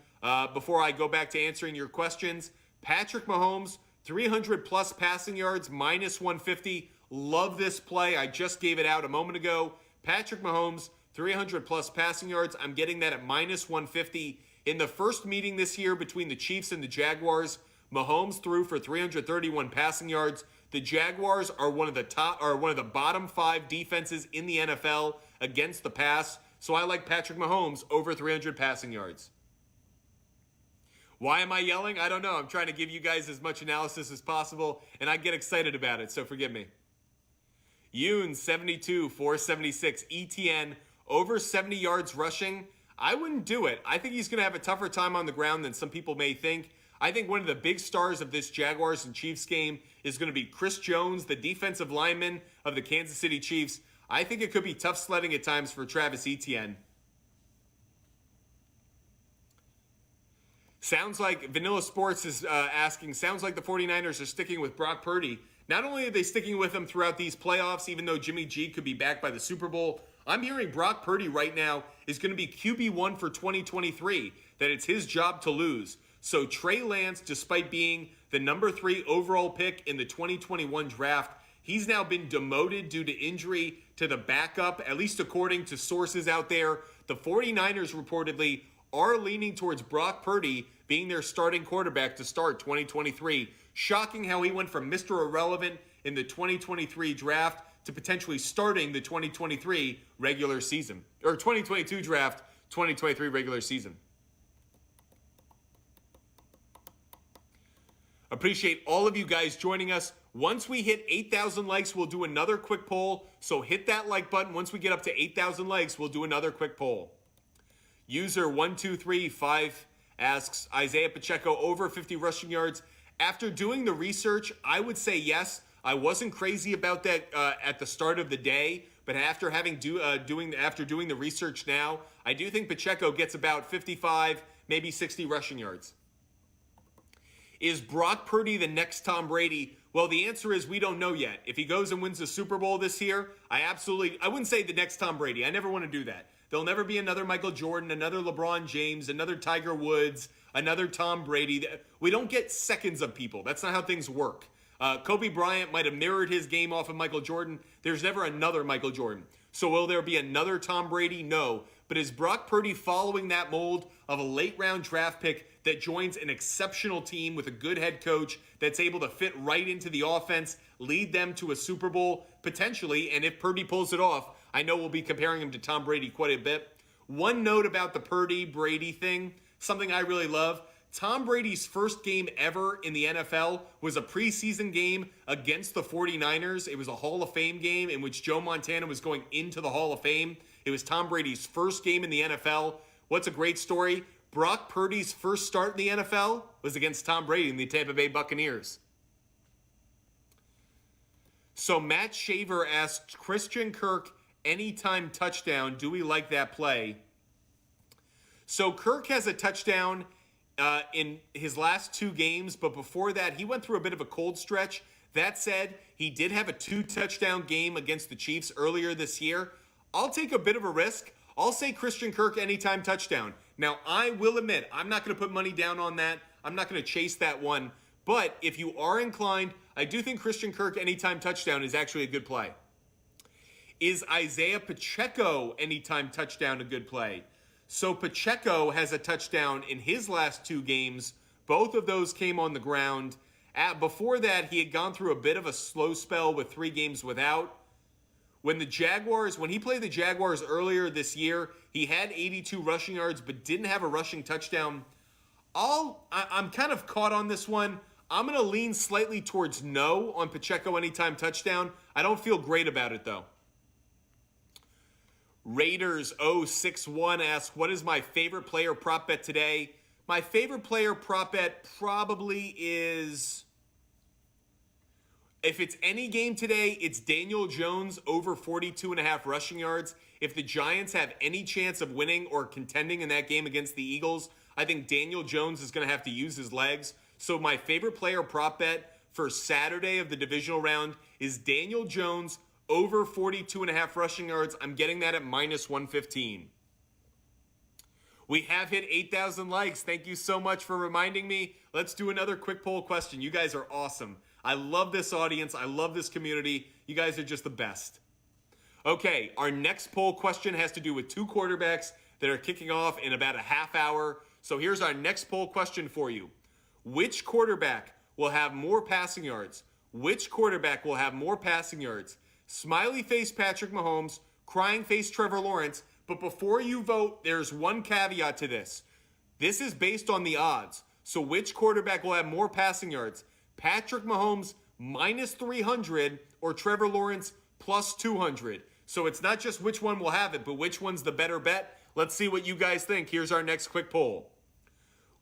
before I go back to answering your questions. Patrick Mahomes, 300 plus passing yards, minus 150. Love this play. I just gave it out a moment ago. Patrick Mahomes, 300 plus passing yards. I'm getting that at minus 150. In the first meeting this year between the Chiefs and the Jaguars, Mahomes threw for 331 passing yards. The Jaguars are one of the bottom 5 defenses in the NFL against the pass. So I like Patrick Mahomes over 300 passing yards. Why am I yelling? I don't know. I'm trying to give you guys as much analysis as possible, and I get excited about it, so forgive me. Yoon, 72, 476. ETN, over 70 yards rushing. I wouldn't do it. I think he's going to have a tougher time on the ground than some people may think. I think one of the big stars of this Jaguars and Chiefs game is going to be Chris Jones, the defensive lineman of the Kansas City Chiefs. I think it could be tough sledding at times for Travis Etienne. Sounds like Vanilla Sports is asking, sounds like the 49ers are sticking with Brock Purdy. Not only are they sticking with him throughout these playoffs, even though Jimmy G could be back by the Super Bowl, I'm hearing Brock Purdy right now is going to be QB1 for 2023, that it's his job to lose. So Trey Lance, despite being the number 3 overall pick in the 2021 draft, he's now been demoted due to injury to the backup, at least according to sources out there. The 49ers reportedly are leaning towards Brock Purdy being their starting quarterback to start 2023. Shocking how he went from Mr. Irrelevant in the 2023 draft to potentially starting the 2023 regular season. Or 2022 draft, 2023 regular season. Appreciate all of you guys joining us. Once we hit 8,000 likes, we'll do another quick poll. So hit that like button. Once we get up to 8,000 likes, we'll do another quick poll. User 1235 asks, Isaiah Pacheco over 50 rushing yards. After doing the research, I would say yes. I wasn't crazy about that at the start of the day, but after doing the research now, I do think Pacheco gets about 55, maybe 60 rushing yards. Is Brock Purdy the next Tom Brady? Well, the answer is we don't know yet. If he goes and wins the Super Bowl this year, I wouldn't say the next Tom Brady. I never want to do that. There'll never be another Michael Jordan, another LeBron James, another Tiger Woods, another Tom Brady. We don't get seconds of people. That's not how things work. Kobe Bryant might have mirrored his game off of Michael Jordan. There's never another Michael Jordan. So will there be another Tom Brady? No. But is Brock Purdy following that mold of a late round draft pick that joins an exceptional team with a good head coach that's able to fit right into the offense, lead them to a Super Bowl potentially? And if Purdy pulls it off, I know we'll be comparing him to Tom Brady quite a bit. One note about the Purdy-Brady thing, something I really love. Tom Brady's first game ever in the NFL was a preseason game against the 49ers. It was a Hall of Fame game in which Joe Montana was going into the Hall of Fame. It was Tom Brady's first game in the NFL. What's a great story? Brock Purdy's first start in the NFL was against Tom Brady in the Tampa Bay Buccaneers. So Matt Shaver asked, Christian Kirk, anytime touchdown, do we like that play? So Kirk has a touchdown in his last 2 games, but before that, he went through a bit of a cold stretch. That said, he did have a 2-touchdown game against the Chiefs earlier this year. I'll take a bit of a risk. I'll say Christian Kirk anytime touchdown. Now, I will admit, I'm not going to put money down on that. I'm not going to chase that one. But if you are inclined, I do think Christian Kirk anytime touchdown is actually a good play. Is Isaiah Pacheco anytime touchdown a good play? So Pacheco has a touchdown in his last 2 games. Both of those came on the ground. Before that, he had gone through a bit of a slow spell with 3 games without. When he played the Jaguars earlier this year, he had 82 rushing yards but didn't have a rushing touchdown. I'm kind of caught on this one. I'm going to lean slightly towards no on Pacheco anytime touchdown. I don't feel great about it, though. Raiders 061 asks, what is my favorite player prop bet today? My favorite player prop bet probably is, if it's any game today, it's Daniel Jones over 42.5 rushing yards. If the Giants have any chance of winning or contending in that game against the Eagles, I think Daniel Jones is going to have to use his legs. So my favorite player prop bet for Saturday of the divisional round is Daniel Jones over 42.5 rushing yards. I'm getting that at minus 115. We have hit 8,000 likes. Thank you so much for reminding me. Let's do another quick poll question. You guys are awesome. I love this audience. I love this community. You guys are just the best. Okay, our next poll question has to do with 2 quarterbacks that are kicking off in about a half hour. So here's our next poll question for you. Which quarterback will have more passing yards? Which quarterback will have more passing yards? Smiley face Patrick Mahomes, crying face Trevor Lawrence. But before you vote, there's one caveat to this. This is based on the odds. So which quarterback will have more passing yards? Patrick Mahomes minus 300 or Trevor Lawrence plus 200. So it's not just which one will have it, but which one's the better bet. Let's see what you guys think. Here's our next quick poll.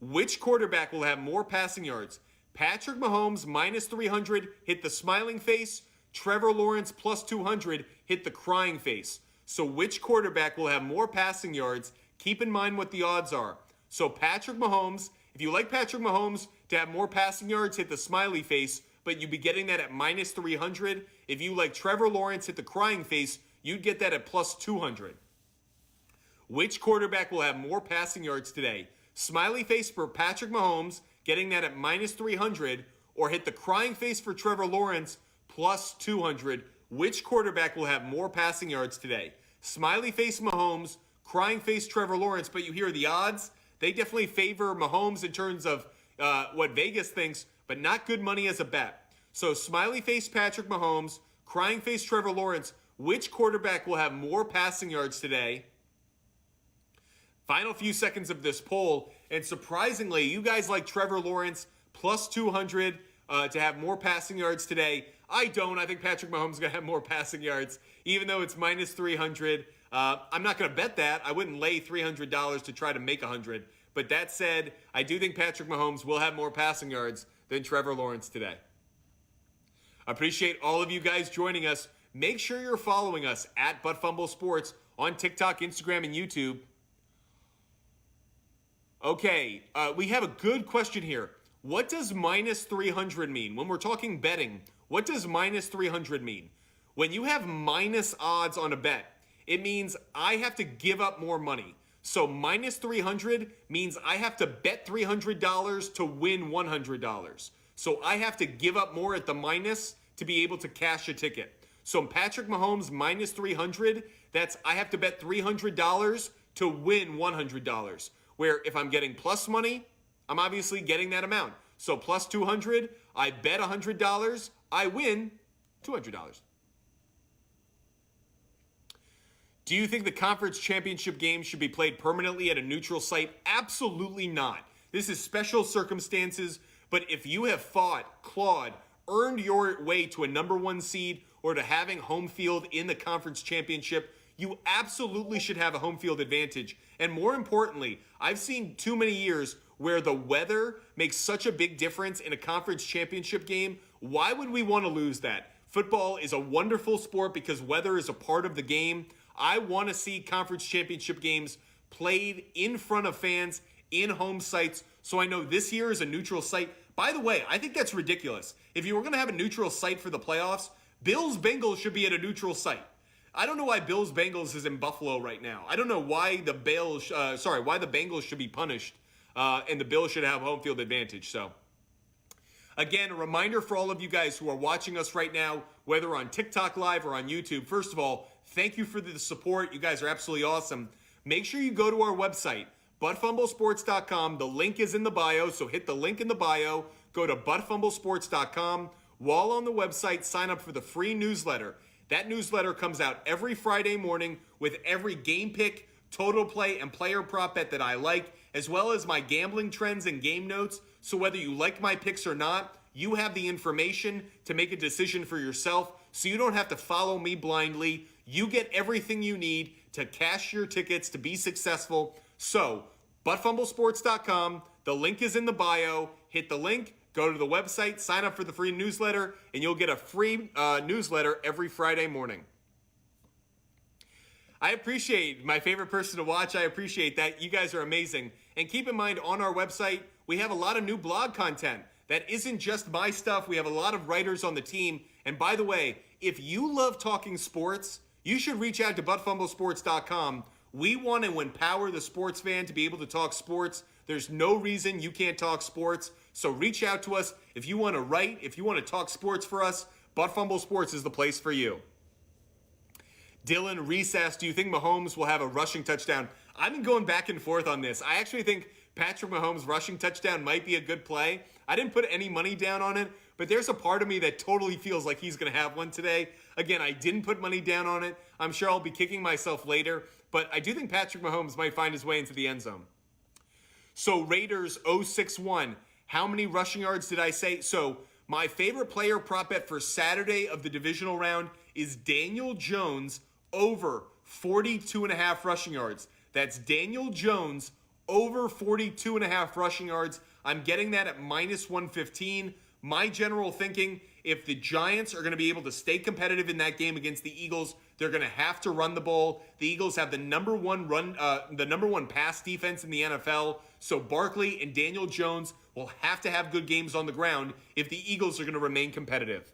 Which quarterback will have more passing yards? Patrick Mahomes minus 300, hit the smiling face. Trevor Lawrence plus 200, hit the crying face. So which quarterback will have more passing yards? Keep in mind what the odds are. So Patrick Mahomes, if you like Patrick Mahomes to have more passing yards, hit the smiley face, but you'd be getting that at minus 300. If you like Trevor Lawrence, hit the crying face, you'd get that at plus 200. Which quarterback will have more passing yards today? Smiley face for Patrick Mahomes, getting that at minus 300, or hit the crying face for Trevor Lawrence, plus 200. Which quarterback will have more passing yards today? Smiley face Mahomes, crying face Trevor Lawrence, but you hear the odds? They definitely favor Mahomes in terms of what Vegas thinks, but not good money as a bet. So smiley face Patrick Mahomes, crying face Trevor Lawrence, which quarterback will have more passing yards today? Final few seconds of this poll, and surprisingly, you guys like Trevor Lawrence plus 200 to have more passing yards today. I don't. I think Patrick Mahomes is going to have more passing yards, even though it's minus 300. I'm not going to bet that. I wouldn't lay $300 to try to make 100. But that said, I do think Patrick Mahomes will have more passing yards than Trevor Lawrence today. Appreciate all of you guys joining us. Make sure you're following us at Fumble Sports on TikTok, Instagram, and YouTube. Okay, we have a good question here. What does minus 300 mean? When we're talking betting, what does minus 300 mean? When you have minus odds on a bet, it means I have to give up more money. So minus 300 means I have to bet $300 to win $100. So I have to give up more at the minus to be able to cash a ticket. So Patrick Mahomes minus 300, that's I have to bet $300 to win $100. Where if I'm getting plus money, I'm obviously getting that amount. So plus 200, I bet $100, I win $200. Do you think the conference championship game should be played permanently at a neutral site? Absolutely not. This is special circumstances, but if you have fought, clawed, earned your way to a number one seed or to having home field in the conference championship, you absolutely should have a home field advantage. And more importantly, I've seen too many years where the weather makes such a big difference in a conference championship game. Why would we want to lose that? Football is a wonderful sport because weather is a part of the game. I want to see conference championship games played in front of fans, in home sites. So I know this year is a neutral site. By the way, I think that's ridiculous. If you were going to have a neutral site for the playoffs, Bills-Bengals should be at a neutral site. I don't know why Bills-Bengals is in Buffalo right now. I don't know why the Bengals should be punished and the Bills should have home field advantage. So, again, a reminder for all of you guys who are watching us right now, whether on TikTok Live or on YouTube. First of all, thank you for the support. You guys are absolutely awesome. Make sure you go to our website, buttfumblesports.com. The link is in the bio, so hit the link in the bio. Go to buttfumblesports.com. While on the website, sign up for the free newsletter. That newsletter comes out every Friday morning with every game pick, total play, and player prop bet that I like, as well as my gambling trends and game notes. So whether you like my picks or not, you have the information to make a decision for yourself, so you don't have to follow me blindly. You get everything you need to cash your tickets to be successful. So, buttfumblesports.com, the link is in the bio. Hit the link. Go to the website, sign up for the free newsletter, and you'll get a free newsletter every Friday morning. I appreciate my favorite person to watch. I appreciate that. You guys are amazing. And keep in mind, on our website, we have a lot of new blog content. That isn't just my stuff. We have a lot of writers on the team. And by the way, if you love talking sports, you should reach out to buttfumblesports.com. We want to empower the sports fan to be able to talk sports. There's no reason you can't talk sports. So reach out to us if you want to write, if you want to talk sports for us. Fumble Sports is the place for you. Dylan Reese asks, do you think Mahomes will have a rushing touchdown? I've been going back and forth on this. I actually think Patrick Mahomes' rushing touchdown might be a good play. I didn't put any money down on it, but there's a part of me that totally feels like he's going to have one today. Again, I didn't put money down on it. I'm sure I'll be kicking myself later, but I do think Patrick Mahomes might find his way into the end zone. So Raiders 061. How many rushing yards did I say? So my favorite player prop bet for Saturday of the divisional round is Daniel Jones over 42.5 rushing yards. That's Daniel Jones over 42.5 rushing yards. I'm getting that at minus 115. My general thinking, if the Giants are going to be able to stay competitive in that game against the Eagles, they're going to have to run the ball. The Eagles have the number one pass defense in the NFL. So Barkley and Daniel Jones will have to have good games on the ground if the Eagles are going to remain competitive.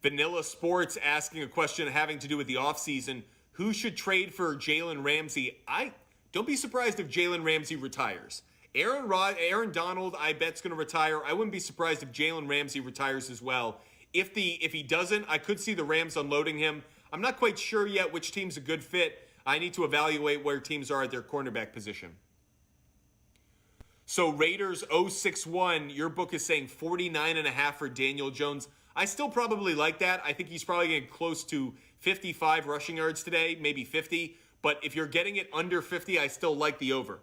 Vanilla Sports asking a question having to do with the offseason. Who should trade for Jalen Ramsey? Don't be surprised if Jalen Ramsey retires. Aaron Donald, I bet, is going to retire. I wouldn't be surprised if Jalen Ramsey retires as well. If he doesn't, I could see the Rams unloading him. I'm not quite sure yet which team's a good fit. I need to evaluate where teams are at their cornerback position. So Raiders 061, your book is saying 49.5 for Daniel Jones. I still probably like that. I think he's probably getting close to 55 rushing yards today, maybe 50. But if you're getting it under 50, I still like the over.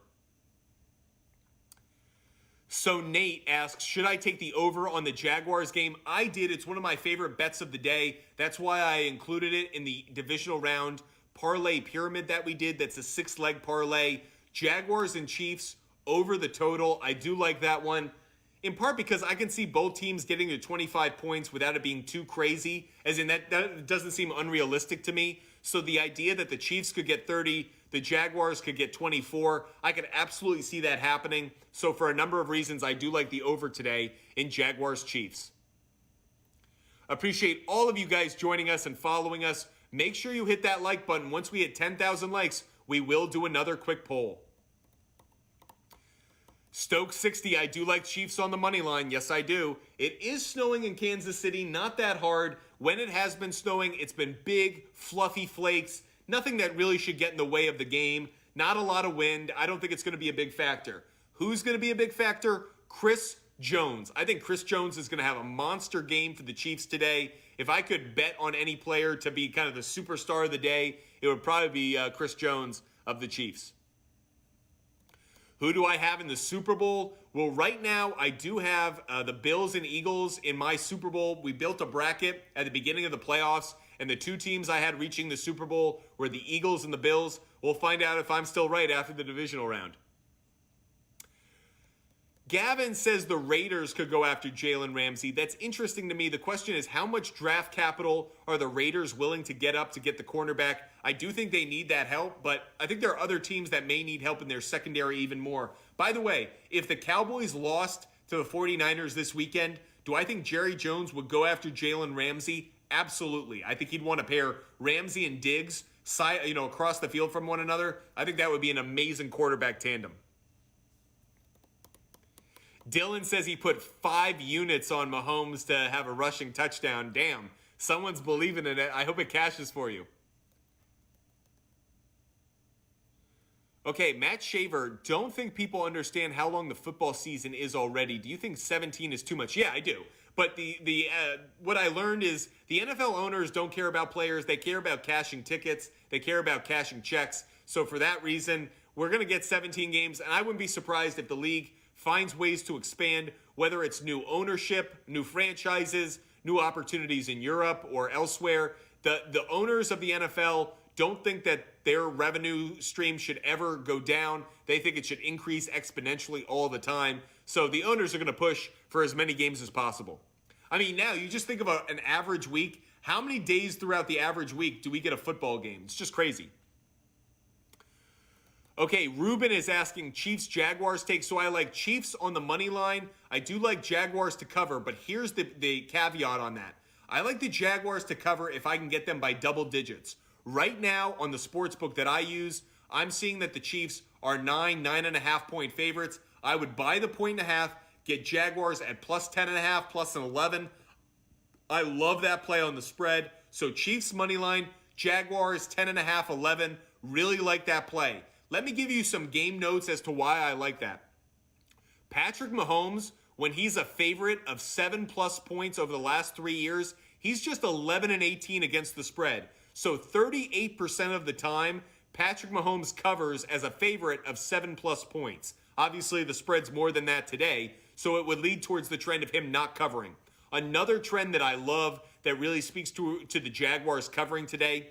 So Nate asks, should I take the over on the Jaguars game? I did. It's one of my favorite bets of the day. That's why I included it in the divisional round parlay pyramid that we did. That's a 6-leg parlay. Jaguars and Chiefs over the total. I do like that one. In part because I can see both teams getting to 25 points without it being too crazy. As in, that doesn't seem unrealistic to me. So the idea that the Chiefs could get 30, the Jaguars could get 24, I could absolutely see that happening. So for a number of reasons, I do like the over today in Jaguars-Chiefs. Appreciate all of you guys joining us and following us. Make sure you hit that like button. Once we hit 10,000 likes, we will do another quick poll. Stoke 60, I do like Chiefs on the money line. Yes, I do. It is snowing in Kansas City, not that hard. When it has been snowing, it's been big, fluffy flakes. Nothing that really should get in the way of the game. Not a lot of wind. I don't think it's going to be a big factor. Who's going to be a big factor? Chris Jones. I think Chris Jones is going to have a monster game for the Chiefs today. If I could bet on any player to be kind of the superstar of the day, it would probably be Chris Jones of the Chiefs. Who do I have in the Super Bowl? Well, right now, I do have the Bills and Eagles in my Super Bowl. We built a bracket at the beginning of the playoffs, and the two teams I had reaching the Super Bowl were the Eagles and the Bills. We'll find out if I'm still right after the divisional round. Gavin says the Raiders could go after Jalen Ramsey. That's interesting to me. The question is, how much draft capital are the Raiders willing to get up to get the cornerback? I do think they need that help, but I think there are other teams that may need help in their secondary even more. By the way, if the Cowboys lost to the 49ers this weekend, do I think Jerry Jones would go after Jalen Ramsey? Absolutely. I think he'd want to pair Ramsey and Diggs across the field from one another. I think that would be an amazing quarterback tandem. Dylan says he put 5 units on Mahomes to have a rushing touchdown. Damn, someone's believing in it. I hope it cashes for you. Okay, Matt Shaver, don't think people understand how long the football season is already. Do you think 17 is too much? Yeah, I do. But what I learned is the NFL owners don't care about players. They care about cashing tickets. They care about cashing checks. So for that reason, we're going to get 17 games. And I wouldn't be surprised if the league finds ways to expand, whether it's new ownership, new franchises, new opportunities in Europe or elsewhere. The owners of the NFL don't think that their revenue stream should ever go down. They think it should increase exponentially all the time. So the owners are going to push for as many games as possible. I mean, now you just think about an average week. How many days throughout the average week do we get a football game? It's just crazy. Okay, Ruben is asking Chiefs-Jaguars take. So I like Chiefs on the money line. I do like Jaguars to cover, but here's the caveat on that. I like the Jaguars to cover if I can get them by double digits. Right now on the sports book that I use, I'm seeing that the Chiefs are 9.5 point favorites. I would buy the 1.5, get Jaguars at plus 10.5, plus an 11. I love that play on the spread. So Chiefs money line, Jaguars 10.5, 11. Really like that play. Let me give you some game notes as to why I like that. Patrick Mahomes, when he's a favorite of 7+ points over the last 3 years, he's just 11-18 against the spread. So 38% of the time, Patrick Mahomes covers as a favorite of 7+ points. Obviously, the spread's more than that today, so it would lead towards the trend of him not covering. Another trend that I love that really speaks to the Jaguars covering today,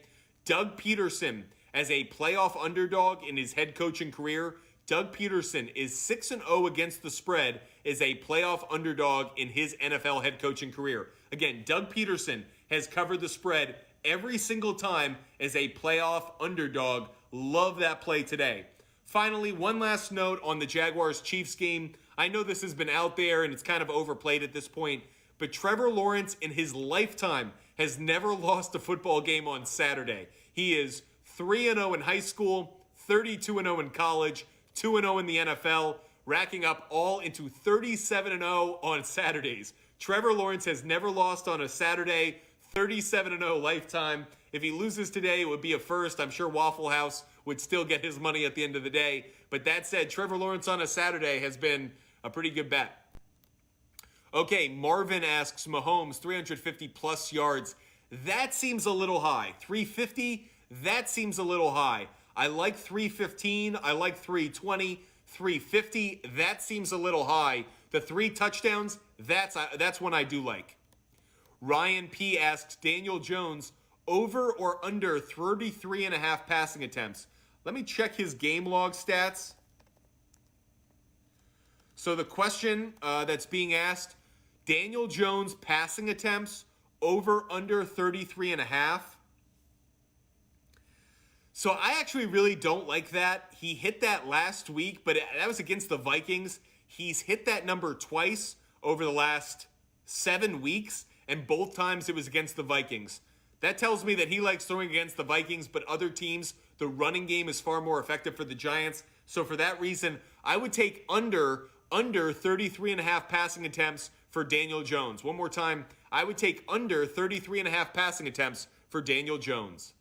Doug Peterson as a playoff underdog in his head coaching career. Doug Peterson is 6-0 against the spread as a playoff underdog in his NFL head coaching career. Again, Doug Peterson has covered the spread every single time as a playoff underdog. Love that play today. Finally, one last note on the Jaguars-Chiefs game. I know this has been out there and it's kind of overplayed at this point, but Trevor Lawrence in his lifetime has never lost a football game on Saturday. He is 3-0 in high school, 32-0 in college, 2-0 in the NFL, racking up all into 37-0 on Saturdays. Trevor Lawrence has never lost on a Saturday, 37-0 lifetime. If he loses today, it would be a first. I'm sure Waffle House would still get his money at the end of the day. But that said, Trevor Lawrence on a Saturday has been a pretty good bet. Okay, Marvin asks, Mahomes, 350 plus yards. That seems a little high. 350, that seems a little high. I like 315. I like 320. 350, that seems a little high. The 3 touchdowns, that's one I do like. Ryan P. asks, Daniel Jones, over or under 33.5 passing attempts. Let me check his game log stats. So the question that's being asked, Daniel Jones passing attempts, over under 33.5. So I actually really don't like that. He hit that last week, but that was against the Vikings. He's hit that number twice over the last 7 weeks, and both times it was against the Vikings. That tells me that he likes throwing against the Vikings, but other teams, the running game is far more effective for the Giants. So for that reason, I would take under 33.5 passing attempts for Daniel Jones. One more time, I would take under 33.5 passing attempts for Daniel Jones.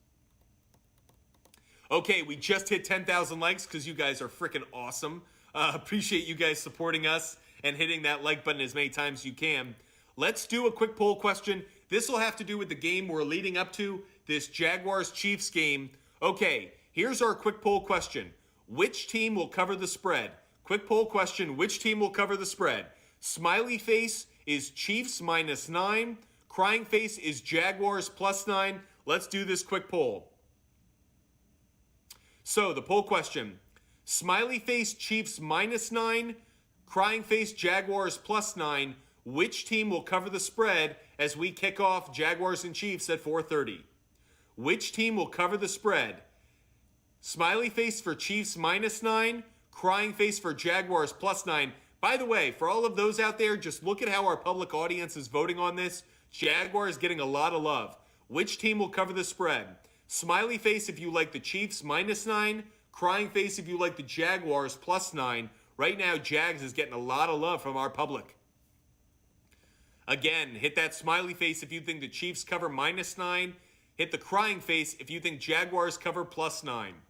Okay, we just hit 10,000 likes because you guys are freaking awesome. Appreciate you guys supporting us and hitting that like button as many times as you can. Let's do a quick poll question. This will have to do with the game we're leading up to, this Jaguars-Chiefs game. Okay, here's our quick poll question. Which team will cover the spread? Quick poll question, which team will cover the spread? Smiley face is Chiefs -9. Crying face is Jaguars +9. Let's do this quick poll. So the poll question, smiley face Chiefs -9, crying face Jaguars +9. Which team will cover the spread as we kick off Jaguars and Chiefs at 4:30? Which team will cover the spread? Smiley face for Chiefs -9, crying face for Jaguars +9. By the way, for all of those out there, just look at how our public audience is voting on this. Jaguars getting a lot of love. Which team will cover the spread? Smiley face if you like the Chiefs -9, crying face if you like the Jaguars +9. Right now, Jags is getting a lot of love from our public. Again, hit that smiley face if you think the Chiefs cover -9. Hit the crying face if you think Jaguars cover +9.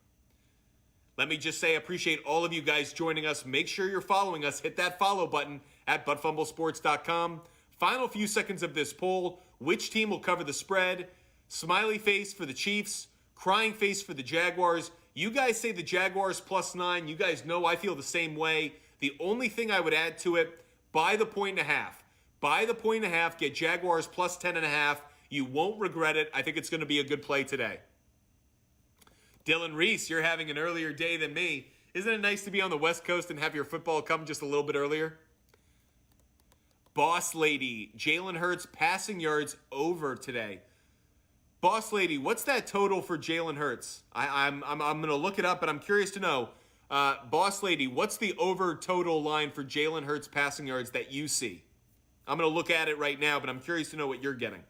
Let me just say, I appreciate all of you guys joining us. Make sure you're following us. Hit that follow button at buttfumblesports.com. Final few seconds of this poll. Which team will cover the spread? Smiley face for the Chiefs. Crying face for the Jaguars. You guys say the Jaguars +9. You guys know I feel the same way. The only thing I would add to it, buy the 1.5. Buy the 1.5. Get Jaguars +10.5. You won't regret it. I think it's going to be a good play today. Dylan Reese, you're having an earlier day than me. Isn't it nice to be on the West Coast and have your football come just a little bit earlier? Boss Lady, Jalen Hurts passing yards over today. Boss Lady, what's that total for Jalen Hurts? I'm going to look it up, but I'm curious to know. Boss Lady, what's the over total line for Jalen Hurts passing yards that you see? I'm going to look at it right now, but I'm curious to know what you're getting.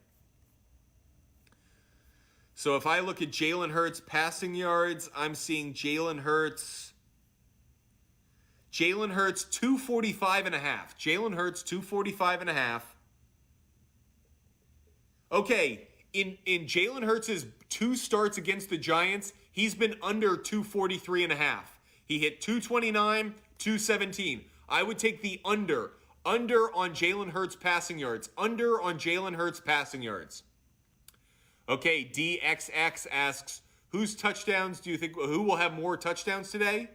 So if I look at Jalen Hurts passing yards, I'm seeing Jalen Hurts 245.5. Jalen Hurts 245.5. Okay, in Jalen Hurts' 2 starts against the Giants, he's been under 243.5. He hit 229, 217. I would take the under on Jalen Hurts passing yards. Under on Jalen Hurts passing yards. Okay, DXX asks, whose touchdowns do you think, who will have more touchdowns today?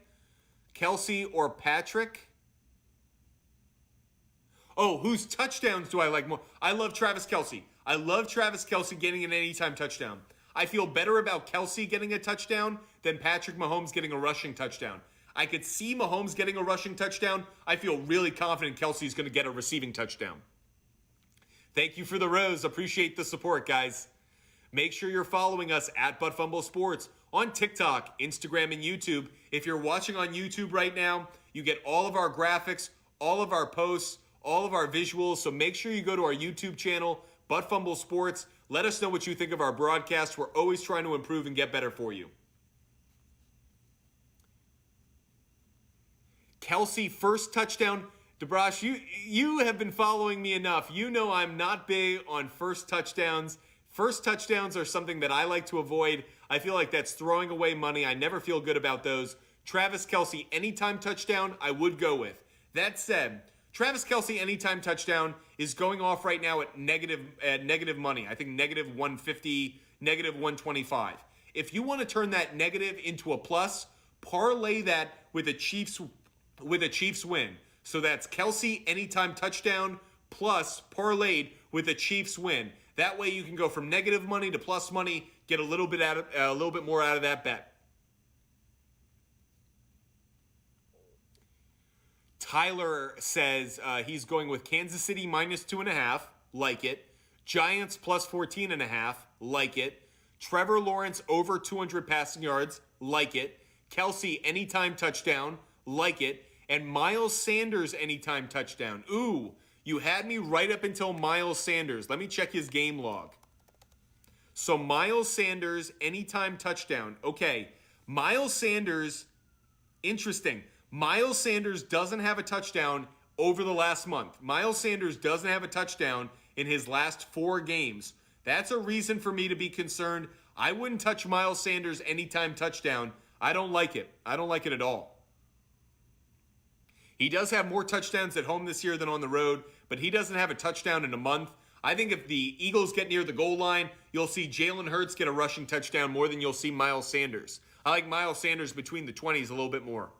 Kelsey or Patrick? Oh, whose touchdowns do I like more? I love Travis Kelce. I love Travis Kelce getting an anytime touchdown. I feel better about Kelsey getting a touchdown than Patrick Mahomes getting a rushing touchdown. I could see Mahomes getting a rushing touchdown. I feel really confident Kelsey's going to get a receiving touchdown. Thank you for the rose. Appreciate the support, guys. Make sure you're following us at Fumble Sports on TikTok, Instagram, and YouTube. If you're watching on YouTube right now, you get all of our graphics, all of our posts, all of our visuals. So make sure you go to our YouTube channel, Fumble Sports. Let us know what you think of our broadcast. We're always trying to improve and get better for you. Kelsey, first touchdown. DeBrosh, you have been following me enough. You know I'm not big on first touchdowns. First touchdowns are something that I like to avoid. I feel like that's throwing away money. I never feel good about those. Travis Kelsey, anytime touchdown, I would go with. That said, Travis Kelsey, anytime touchdown, is going off right now at negative money. I think negative 150, negative 125. If you want to turn that negative into a plus, parlay that with a Chiefs win. So that's Kelsey anytime touchdown plus parlayed with a Chiefs win. That way you can go from negative money to plus money, get a little bit more out of that bet. Tyler says he's going with Kansas City minus 2.5, like it. Giants plus 14.5, like it. Trevor Lawrence over 200 passing yards, like it. Kelsey anytime touchdown, like it. And Miles Sanders anytime touchdown. Ooh, you had me right up until Miles Sanders. Let me check his game log. So Miles Sanders anytime touchdown. Okay, Miles Sanders, interesting. Miles Sanders doesn't have a touchdown over the last month. Miles Sanders doesn't have a touchdown in his last 4 games. That's a reason for me to be concerned. I wouldn't touch Miles Sanders anytime touchdown. I don't like it. I don't like it at all. He does have more touchdowns at home this year than on the road, but he doesn't have a touchdown in a month. I think if the Eagles get near the goal line, you'll see Jalen Hurts get a rushing touchdown more than you'll see Miles Sanders. I like Miles Sanders between the 20s a little bit more.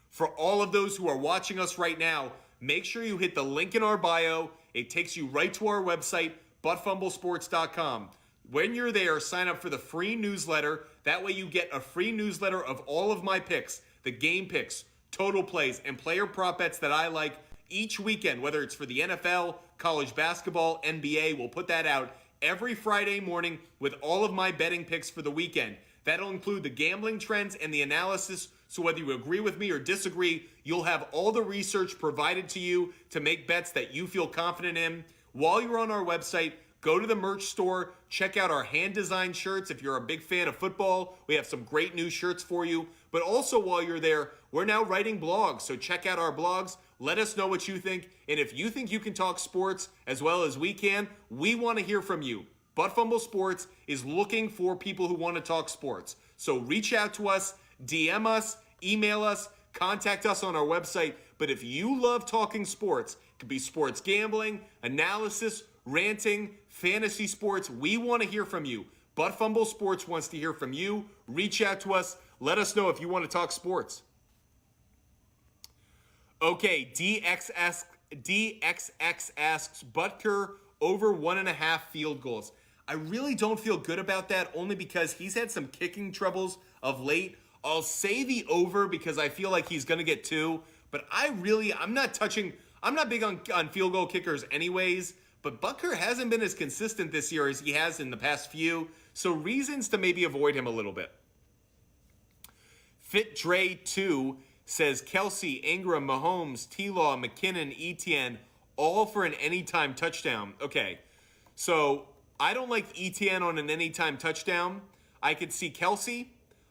For all of those who are watching us right now, make sure you hit the link in our bio. It takes you right to our website, buttfumblesports.com. When you're there, sign up for the free newsletter. That way you get a free newsletter of all of my picks, the game picks, total plays, and player prop bets that I like each weekend, whether it's for the NFL, college basketball, NBA. We'll put that out every Friday morning with all of my betting picks for the weekend. That'll include the gambling trends and the analysis. So whether you agree with me or disagree, you'll have all the research provided to you to make bets that you feel confident in. While you're on our website, go to the merch store, check out our hand-designed shirts. If you're a big fan of football, we have some great new shirts for you. But also while you're there, we're now writing blogs, so check out our blogs. Let us know what you think. And if you think you can talk sports as well as we can, we want to hear from you. Butt Fumble Sports is looking for people who want to talk sports. So reach out to us, DM us, email us, contact us on our website. But if you love talking sports, it could be sports gambling, analysis, ranting, fantasy sports, we want to hear from you. Butt Fumble Sports wants to hear from you. Reach out to us. Let us know if you want to talk sports. Okay, DXX asks, Butker over 1.5 field goals. I really don't feel good about that, only because he's had some kicking troubles of late. I'll say the over because I feel like he's going to get 2, but I'm not big on field goal kickers anyways, but Butker hasn't been as consistent this year as he has in the past few, so reasons to maybe avoid him a little bit. FitDre2 says Kelsey, Ingram, Mahomes, T-Law, McKinnon, Etienne, all for an anytime touchdown. Okay, so I don't like Etienne on an anytime touchdown. I could see Kelsey.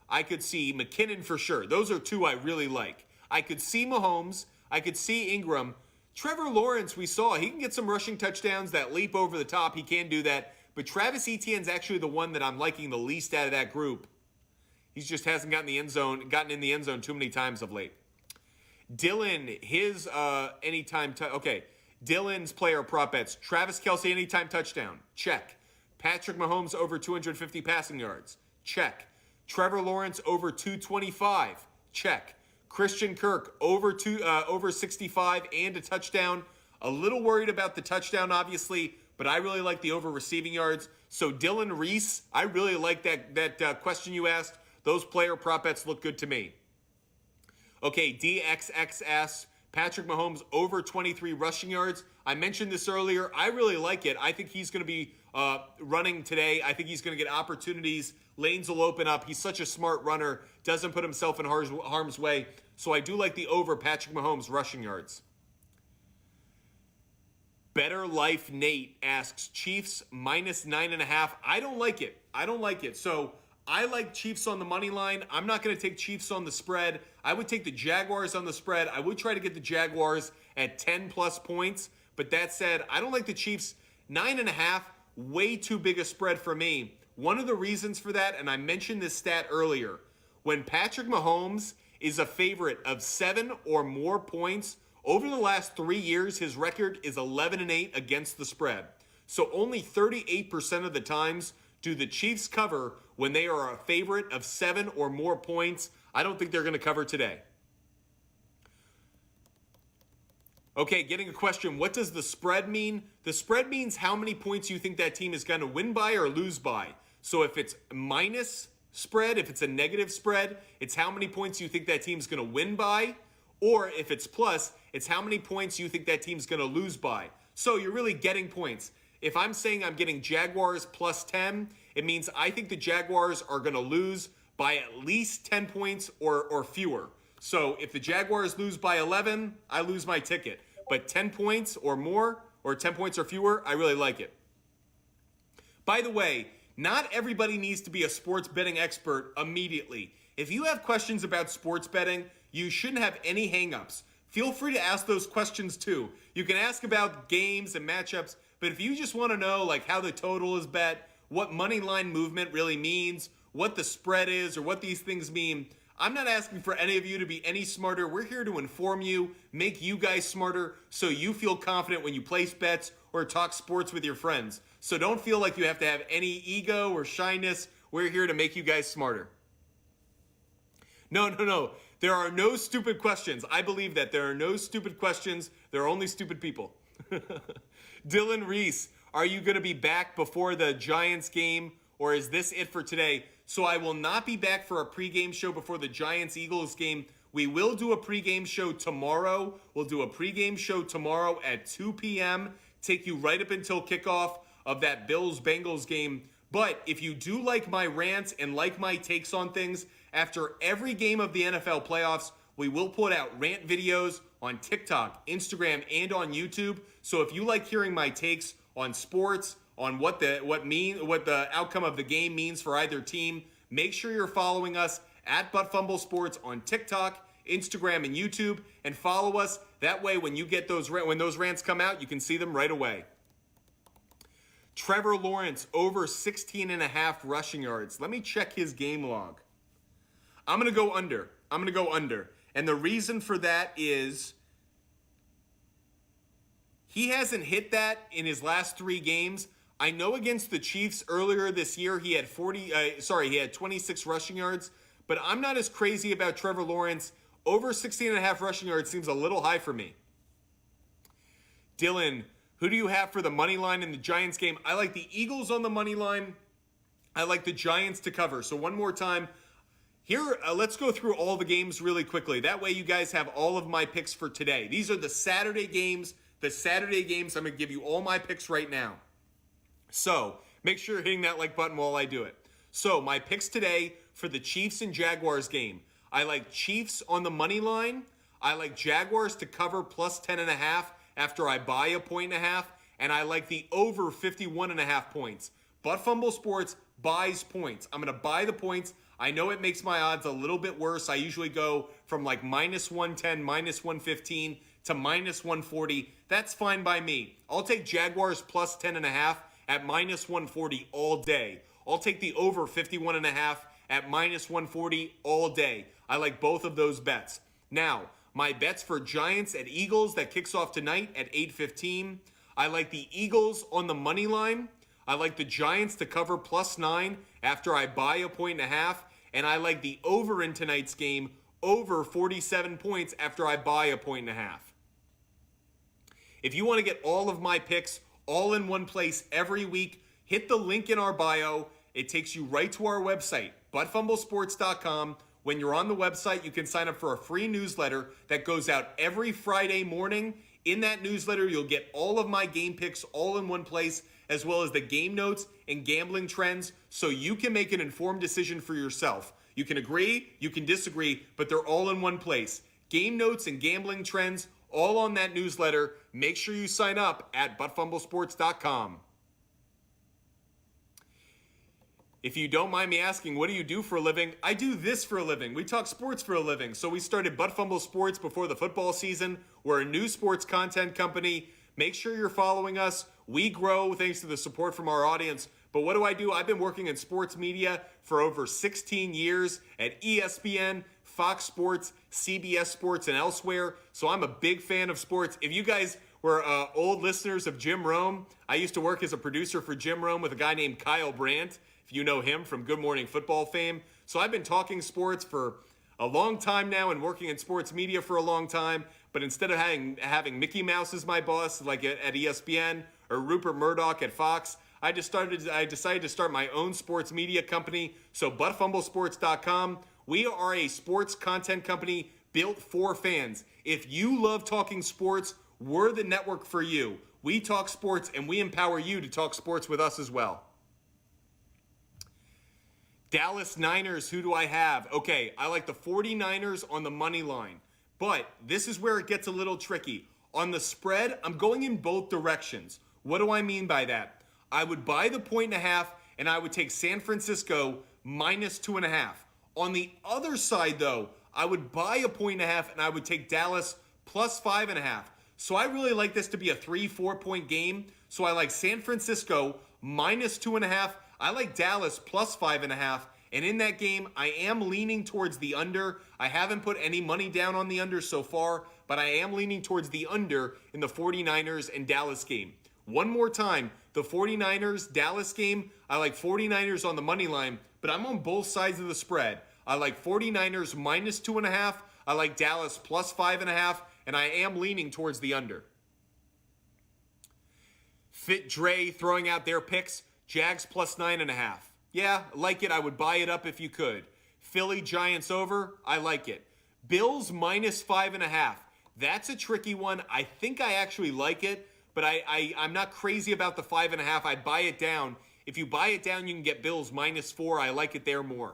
I could see McKinnon for sure. Those are 2 I really like. I could see Mahomes. I could see Ingram. Trevor Lawrence, we saw, he can get some rushing touchdowns that leap over the top. He can do that. But Travis Etienne's actually the one that I'm liking the least out of that group. He just hasn't gotten in the end zone too many times of late. Dylan, his anytime okay. Dylan's player prop bets. Travis Kelsey anytime touchdown. Check. Patrick Mahomes over 250 passing yards. Check. Trevor Lawrence over 225. Check. Christian Kirk over 65 and a touchdown. A little worried about the touchdown, obviously, but I really like the over receiving yards. So Dylan Reese, I really like that question you asked. Those player prop bets look good to me. Okay, DXXS, Patrick Mahomes over 23 rushing yards. I mentioned this earlier. I really like it. I think he's going to be running today. I think he's going to get opportunities. Lanes will open up. He's such a smart runner. Doesn't put himself in harm's way. So I do like the over Patrick Mahomes rushing yards. Better Life Nate asks Chiefs minus 9.5. I don't like it. So I like Chiefs on the money line. I'm not going to take Chiefs on the spread. I would take the Jaguars on the spread. I would try to get the Jaguars at 10 plus points. But that said, I don't like the Chiefs. 9.5, way too big a spread for me. One of the reasons for that, and I mentioned this stat earlier, when Patrick Mahomes is a favorite of 7 or more points, over the last 3 years, his record is 11-8 against the spread. So only 38% of the times do the Chiefs cover when they are a favorite of 7 or more points. I don't think they're going to cover today. Okay, getting a question. What does the spread mean? The spread means how many points you think that team is going to win by or lose by. So if it's minus spread, if it's a negative spread, it's how many points you think that team's going to win by. Or if it's plus, it's how many points you think that team's going to lose by. So you're really getting points. If I'm saying I'm getting Jaguars plus 10, it means I think the Jaguars are going to lose by at least 10 points or fewer. So if the Jaguars lose by 11, I lose my ticket. But 10 points or more, or 10 points or fewer, I really like it. By the way, not everybody needs to be a sports betting expert immediately. If you have questions about sports betting, you shouldn't have any hangups. Feel free to ask those questions too. You can ask about games and matchups, but if you just want to know like how the total is bet, what money line movement really means, what the spread is, or what these things mean, I'm not asking for any of you to be any smarter. We're here to inform you, make you guys smarter, so you feel confident when you place bets or talk sports with your friends. So don't feel like you have to have any ego or shyness. We're here to make you guys smarter. No. There are no stupid questions. I believe that there are no stupid questions. There are only stupid people. Dylan Reese, are you going to be back before the Giants game, or is this it for today? So I will not be back for a pregame show before the Giants-Eagles game. We will do a pregame show tomorrow. We'll do a pregame show tomorrow at 2 p.m. Take you right up until kickoff of that Bills-Bengals game. But if you do like my rants and like my takes on things, after every game of the NFL playoffs, we will put out rant videos on TikTok, Instagram, and on YouTube. So if you like hearing my takes on sports, on what the outcome of the game means for either team, make sure you're following us at Fumble Sports on TikTok, Instagram, and YouTube, and follow us. That way, when those rants come out, you can see them right away. Trevor Lawrence over 16.5 rushing yards. Let me check his game log. I'm going to go under. And the reason for that is he hasn't hit that in his last 3 games. I know against the Chiefs earlier this year he had 26 rushing yards, but I'm not as crazy about Trevor Lawrence. Over 16.5 rushing yards seems a little high for me. Dylan, who do you have for the money line in the Giants game? I like the Eagles on the money line. I like the Giants to cover. So one more time. Here, let's go through all the games really quickly. That way you guys have all of my picks for today. These are the Saturday games. I'm going to give you all my picks right now. So make sure you're hitting that like button while I do it. So my picks today for the Chiefs and Jaguars game. I like Chiefs on the money line. I like Jaguars to cover plus 10.5 after I buy a 1.5. And I like the over 51.5 points. Fumble Sports buys points. I'm going to buy the points. I know it makes my odds a little bit worse. I usually go from like minus 110, minus 115 to minus 140. That's fine by me. I'll take Jaguars plus 10.5 at minus 140 all day. I'll take the over 51.5 at minus 140 all day. I like both of those bets. Now, my bets for Giants at Eagles that kicks off tonight at 8:15. I like the Eagles on the money line. I like the Giants to cover plus 9 after I buy a 1.5. And I like the over in tonight's game, over 47 points after I buy a 1.5. If you want to get all of my picks all in one place every week, hit the link in our bio. It takes you right to our website, buttfumblesports.com. When you're on the website, you can sign up for a free newsletter that goes out every Friday morning. In that newsletter, you'll get all of my game picks all in one place, as well as the game notes and gambling trends, so you can make an informed decision for yourself. You can agree, you can disagree, but they're all in one place. Game notes and gambling trends, all on that newsletter. Make sure you sign up at buttfumblesports.com. If you don't mind me asking, what do you do for a living? I do this for a living. We talk sports for a living. So we started Butt Fumble Sports before the football season. We're a new sports content company. Make sure you're following us. We grow thanks to the support from our audience. But what do? I've been working in sports media for over 16 years at ESPN, Fox Sports, CBS Sports, and elsewhere. So I'm a big fan of sports. If you guys were old listeners of Jim Rome, I used to work as a producer for Jim Rome with a guy named Kyle Brandt, if you know him from Good Morning Football fame. So I've been talking sports for a long time now and working in sports media for a long time. But instead of having Mickey Mouse as my boss, like at ESPN, or Rupert Murdoch at Fox, I decided to start my own sports media company. So buttfumblesports.com. We are a sports content company built for fans. If you love talking sports, we're the network for you. We talk sports and we empower you to talk sports with us as well. Dallas Niners, who do I have? Okay, I like the 49ers on the money line. But this is where it gets a little tricky. On the spread, I'm going in both directions. What do I mean by that? I would buy the 1.5, and I would take San Francisco minus 2.5. On the other side, though, I would buy a 1.5, and I would take Dallas plus 5.5. So I really like this to be a 3-4 point game. So I like San Francisco minus 2.5. I like Dallas plus 5.5. And in that game, I am leaning towards the under. I haven't put any money down on the under so far, but I am leaning towards the under in the 49ers and Dallas game. One more time, the 49ers Dallas game, I like 49ers on the money line, but I'm on both sides of the spread. I like 49ers minus 2.5. I like Dallas plus 5.5, and I am leaning towards the under. Fit Dre throwing out their picks. Jags plus 9.5. Yeah, like it. I would buy it up if you could. Philly Giants over. I like it. Bills minus 5.5. That's a tricky one. I think I actually like it, but I'm not crazy about the 5.5. I'd buy it down. If you buy it down, you can get Bills minus 4. I like it there more.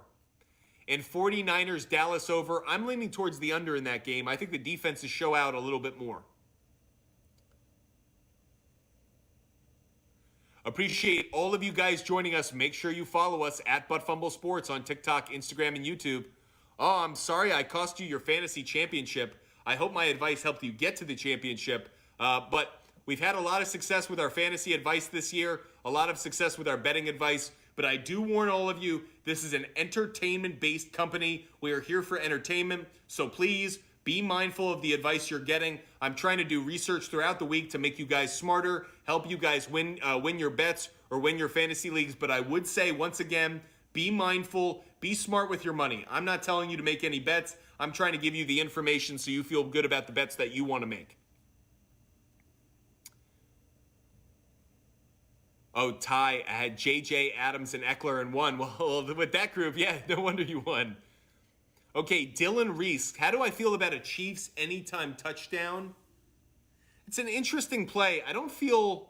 And 49ers Dallas over. I'm leaning towards the under in that game. I think the defenses show out a little bit more. Appreciate all of you guys joining us. Make sure you follow us at Butt Fumble Sports on TikTok, Instagram, and YouTube. Oh, I'm sorry I cost you your fantasy championship. I hope my advice helped you get to the championship. But we've had a lot of success with our fantasy advice this year, a lot of success with our betting advice. But I do warn all of you, this is an entertainment-based company. We are here for entertainment. So please be mindful of the advice you're getting. I'm trying to do research throughout the week to make you guys smarter, help you guys win your bets or win your fantasy leagues. But I would say, once again, be mindful, be smart with your money. I'm not telling you to make any bets. I'm trying to give you the information so you feel good about the bets that you want to make. Oh, Ty, I had JJ, Adams, and Eckler in one. Well, with that group, yeah, no wonder you won. Okay, Dylan Reese. How do I feel about a Chiefs anytime touchdown? It's an interesting play. I don't feel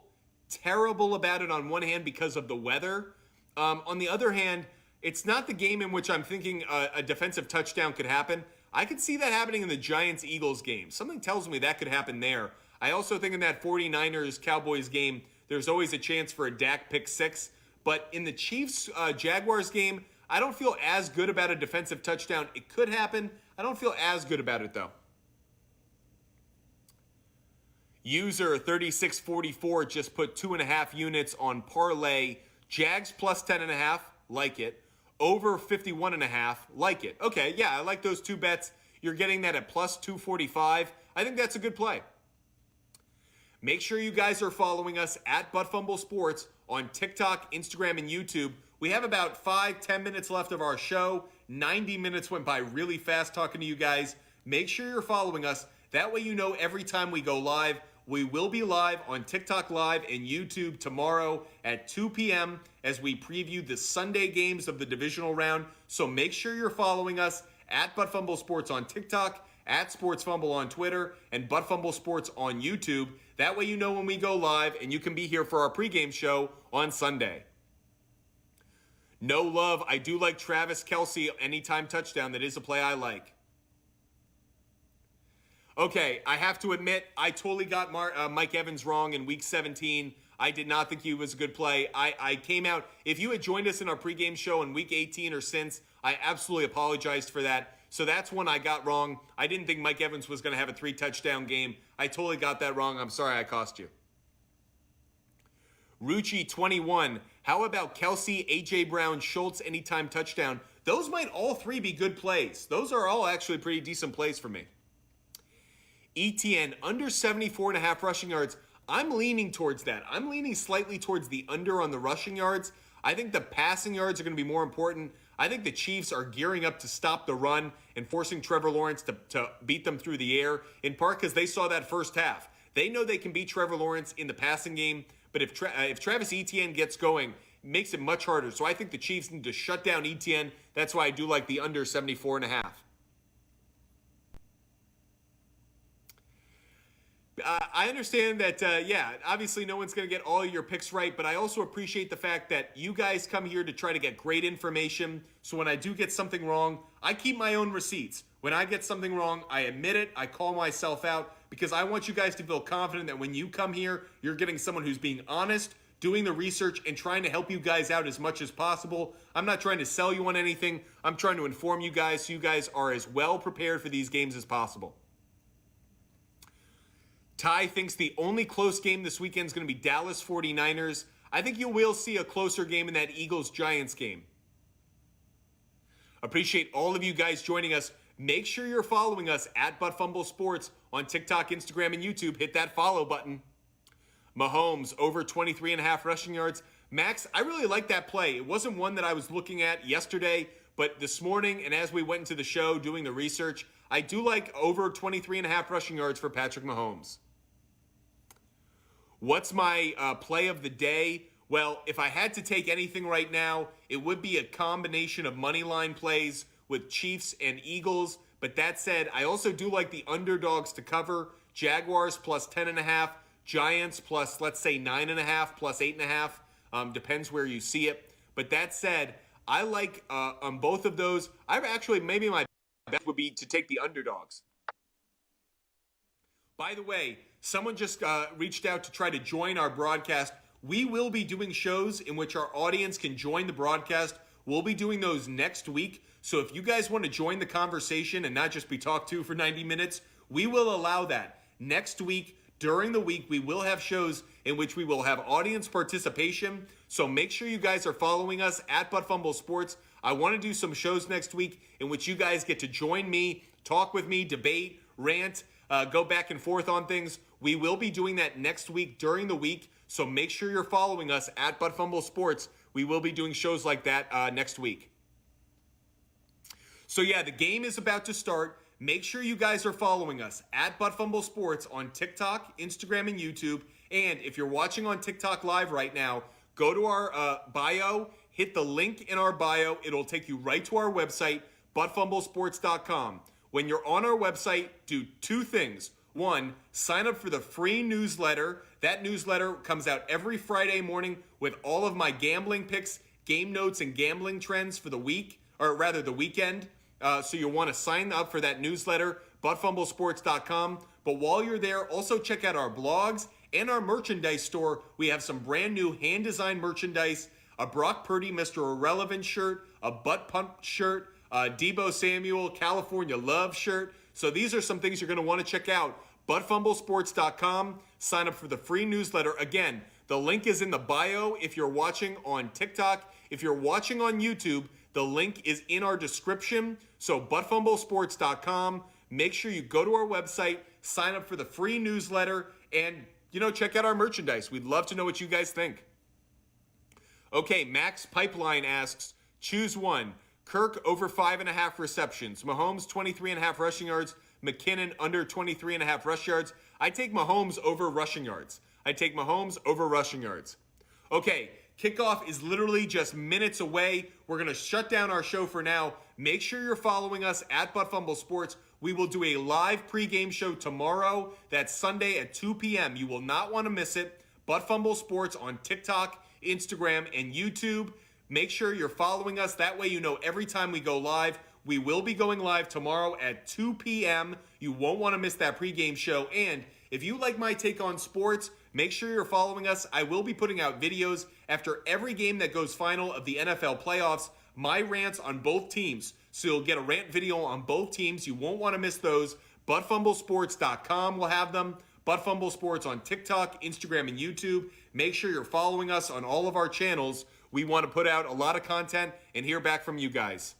terrible about it on one hand because of the weather. On the other hand, it's not the game in which I'm thinking a defensive touchdown could happen. I could see that happening in the Giants-Eagles game. Something tells me that could happen there. I also think in that 49ers-Cowboys game, there's always a chance for a Dak pick six. But in the Chiefs-Jaguars game, I don't feel as good about a defensive touchdown. It could happen. I don't feel as good about it, though. User 3644 just put 2.5 units on Parlay. Jags plus 10.5, like it. Over 51.5, like it. Okay, yeah, I like those two bets. You're getting that at plus 245. I think that's a good play. Make sure you guys are following us at Butt Fumble Sports on TikTok, Instagram, and YouTube. We have about 5-10 minutes left of our show. 90 minutes went by really fast talking to you guys. Make sure you're following us. That way you know every time we go live. We will be live on TikTok Live and YouTube tomorrow at 2 p.m. as we preview the Sunday games of the divisional round. So make sure you're following us at ButtFumble Sports on TikTok, at SportsFumble on Twitter, and ButtFumble Sports on YouTube. That way you know when we go live and you can be here for our pregame show on Sunday. No love. I do like Travis Kelce anytime touchdown. That is a play I like. Okay, I have to admit, I totally got Mike Evans wrong in Week 17. I did not think he was a good play. I came out, if you had joined us in our pregame show in Week 18 or since, I absolutely apologized for that. So that's one I got wrong. I didn't think Mike Evans was going to have a 3-touchdown game. I totally got that wrong. I'm sorry I cost you. Rucci 21. How about Kelce, A.J. Brown, Schultz, anytime touchdown? Those might all three be good plays. Those are all actually pretty decent plays for me. ETN, under 74.5 rushing yards. I'm leaning towards that. I'm leaning slightly towards the under on the rushing yards. I think the passing yards are going to be more important. I think the Chiefs are gearing up to stop the run and forcing Trevor Lawrence to beat them through the air, in part because they saw that first half. They know they can beat Trevor Lawrence in the passing game, but if Travis Etienne gets going, it makes it much harder. So I think the Chiefs need to shut down Etienne. That's why I do like the under 74.5. I understand that, obviously no one's going to get all your picks right, but I also appreciate the fact that you guys come here to try to get great information. So when I do get something wrong, I keep my own receipts. When I get something wrong, I admit it, I call myself out, because I want you guys to feel confident that when you come here, you're getting someone who's being honest, doing the research, and trying to help you guys out as much as possible. I'm not trying to sell you on anything. I'm trying to inform you guys so you guys are as well prepared for these games as possible. Ty thinks the only close game this weekend is going to be Dallas 49ers. I think you will see a closer game in that Eagles-Giants game. Appreciate all of you guys joining us. Make sure you're following us at ButtFumble Sports on TikTok, Instagram, and YouTube. Hit that follow button. Mahomes, over 23.5 rushing yards. Max, I really like that play. It wasn't one that I was looking at yesterday, but this morning, and as we went into the show doing the research, I do like over 23.5 rushing yards for Patrick Mahomes. What's my play of the day? Well, if I had to take anything right now, it would be a combination of money line plays with Chiefs and Eagles. But that said, I also do like the underdogs to cover. Jaguars plus 10.5, Giants plus, let's say, 9.5, plus 8.5. Depends where you see it. But that said, I like on both of those. I've actually, maybe my bet would be to take the underdogs. By the way, someone just reached out to try to join our broadcast. We will be doing shows in which our audience can join the broadcast. We'll be doing those next week. So if you guys want to join the conversation and not just be talked to for 90 minutes, we will allow that. Next week, during the week, we will have shows in which we will have audience participation. So make sure you guys are following us at ButtFumble Sports. I want to do some shows next week in which you guys get to join me, talk with me, debate, rant, go back and forth on things. We will be doing that next week during the week, so make sure you're following us at ButtFumble Sports. We will be doing shows like that next week. So yeah, the game is about to start. Make sure you guys are following us at ButtFumble Sports on TikTok, Instagram, and YouTube. And if you're watching on TikTok Live right now, go to our bio, hit the link in our bio. It'll take you right to our website, buttfumblesports.com. When you're on our website, do two things. One, sign up for the free newsletter. That newsletter comes out every Friday morning with all of my gambling picks, game notes, and gambling trends for the week, or rather the weekend. So you'll want to sign up for that newsletter, buttfumblesports.com. But while you're there, also check out our blogs and our merchandise store. We have some brand new hand-designed merchandise, a Brock Purdy Mr. Irrelevant shirt, a Butt Pump shirt, Debo Samuel California Love shirt. So these are some things you're going to want to check out. ButtFumbleSports.com. Sign up for the free newsletter. Again, the link is in the bio if you're watching on TikTok. If you're watching on YouTube, the link is in our description. So ButtFumbleSports.com. Make sure you go to our website, sign up for the free newsletter, and, check out our merchandise. We'd love to know what you guys think. Okay, Max Pipeline asks, choose one. Kirk over 5.5 receptions. Mahomes 23.5 rushing yards. McKinnon under 23.5 rush yards. I take Mahomes over rushing yards. I take Mahomes over rushing yards. Okay, kickoff is literally just minutes away. We're going to shut down our show for now. Make sure you're following us at Fumble Sports. We will do a live pregame show tomorrow. That's Sunday at 2 p.m. You will not want to miss it. Fumble Sports on TikTok, Instagram, and YouTube. Make sure you're following us. That way you know every time we go live. We will be going live tomorrow at 2 p.m. You won't want to miss that pregame show. And if you like my take on sports, make sure you're following us. I will be putting out videos after every game that goes final of the NFL playoffs, my rants on both teams. So you'll get a rant video on both teams. You won't want to miss those. ButtFumbleSports.com will have them. Fumble Sports on TikTok, Instagram, and YouTube. Make sure you're following us on all of our channels. We want to put out a lot of content and hear back from you guys.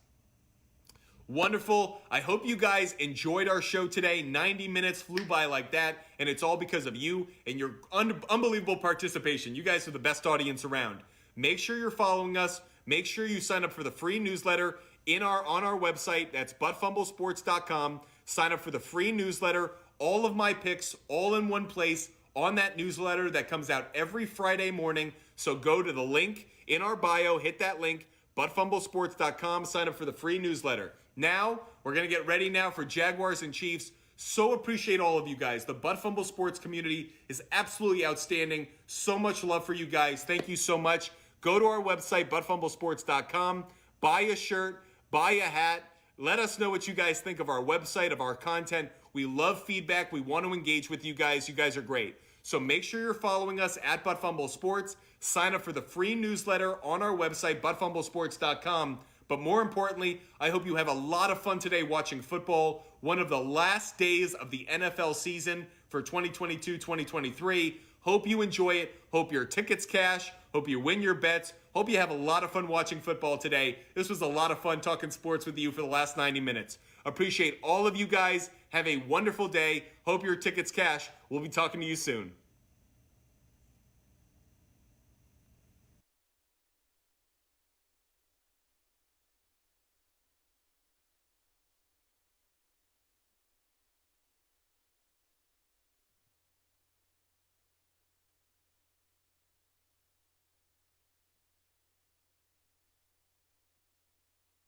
Wonderful. I hope you guys enjoyed our show today. 90 minutes flew by like that, and it's all because of you and your unbelievable participation. You guys are the best audience around. Make sure you're following us. Make sure you sign up for the free newsletter on our website. That's buttfumblesports.com. Sign up for the free newsletter. All of my picks all in one place on that newsletter that comes out every Friday morning. So go to the link in our bio, hit that link, buttfumblesports.com, sign up for the free newsletter. Now, we're going to get ready now for Jaguars and Chiefs. So appreciate all of you guys. The Fumble Sports community is absolutely outstanding. So much love for you guys. Thank you so much. Go to our website, buttfumblesports.com. Buy a shirt, buy a hat. Let us know what you guys think of our website, of our content. We love feedback. We want to engage with you guys. You guys are great. So make sure you're following us at Fumble Sports. Sign up for the free newsletter on our website, buttfumblesports.com. But more importantly, I hope you have a lot of fun today watching football. One of the last days of the NFL season for 2022-2023. Hope you enjoy it. Hope your tickets cash. Hope you win your bets. Hope you have a lot of fun watching football today. This was a lot of fun talking sports with you for the last 90 minutes. Appreciate all of you guys. Have a wonderful day. Hope your tickets cash. We'll be talking to you soon.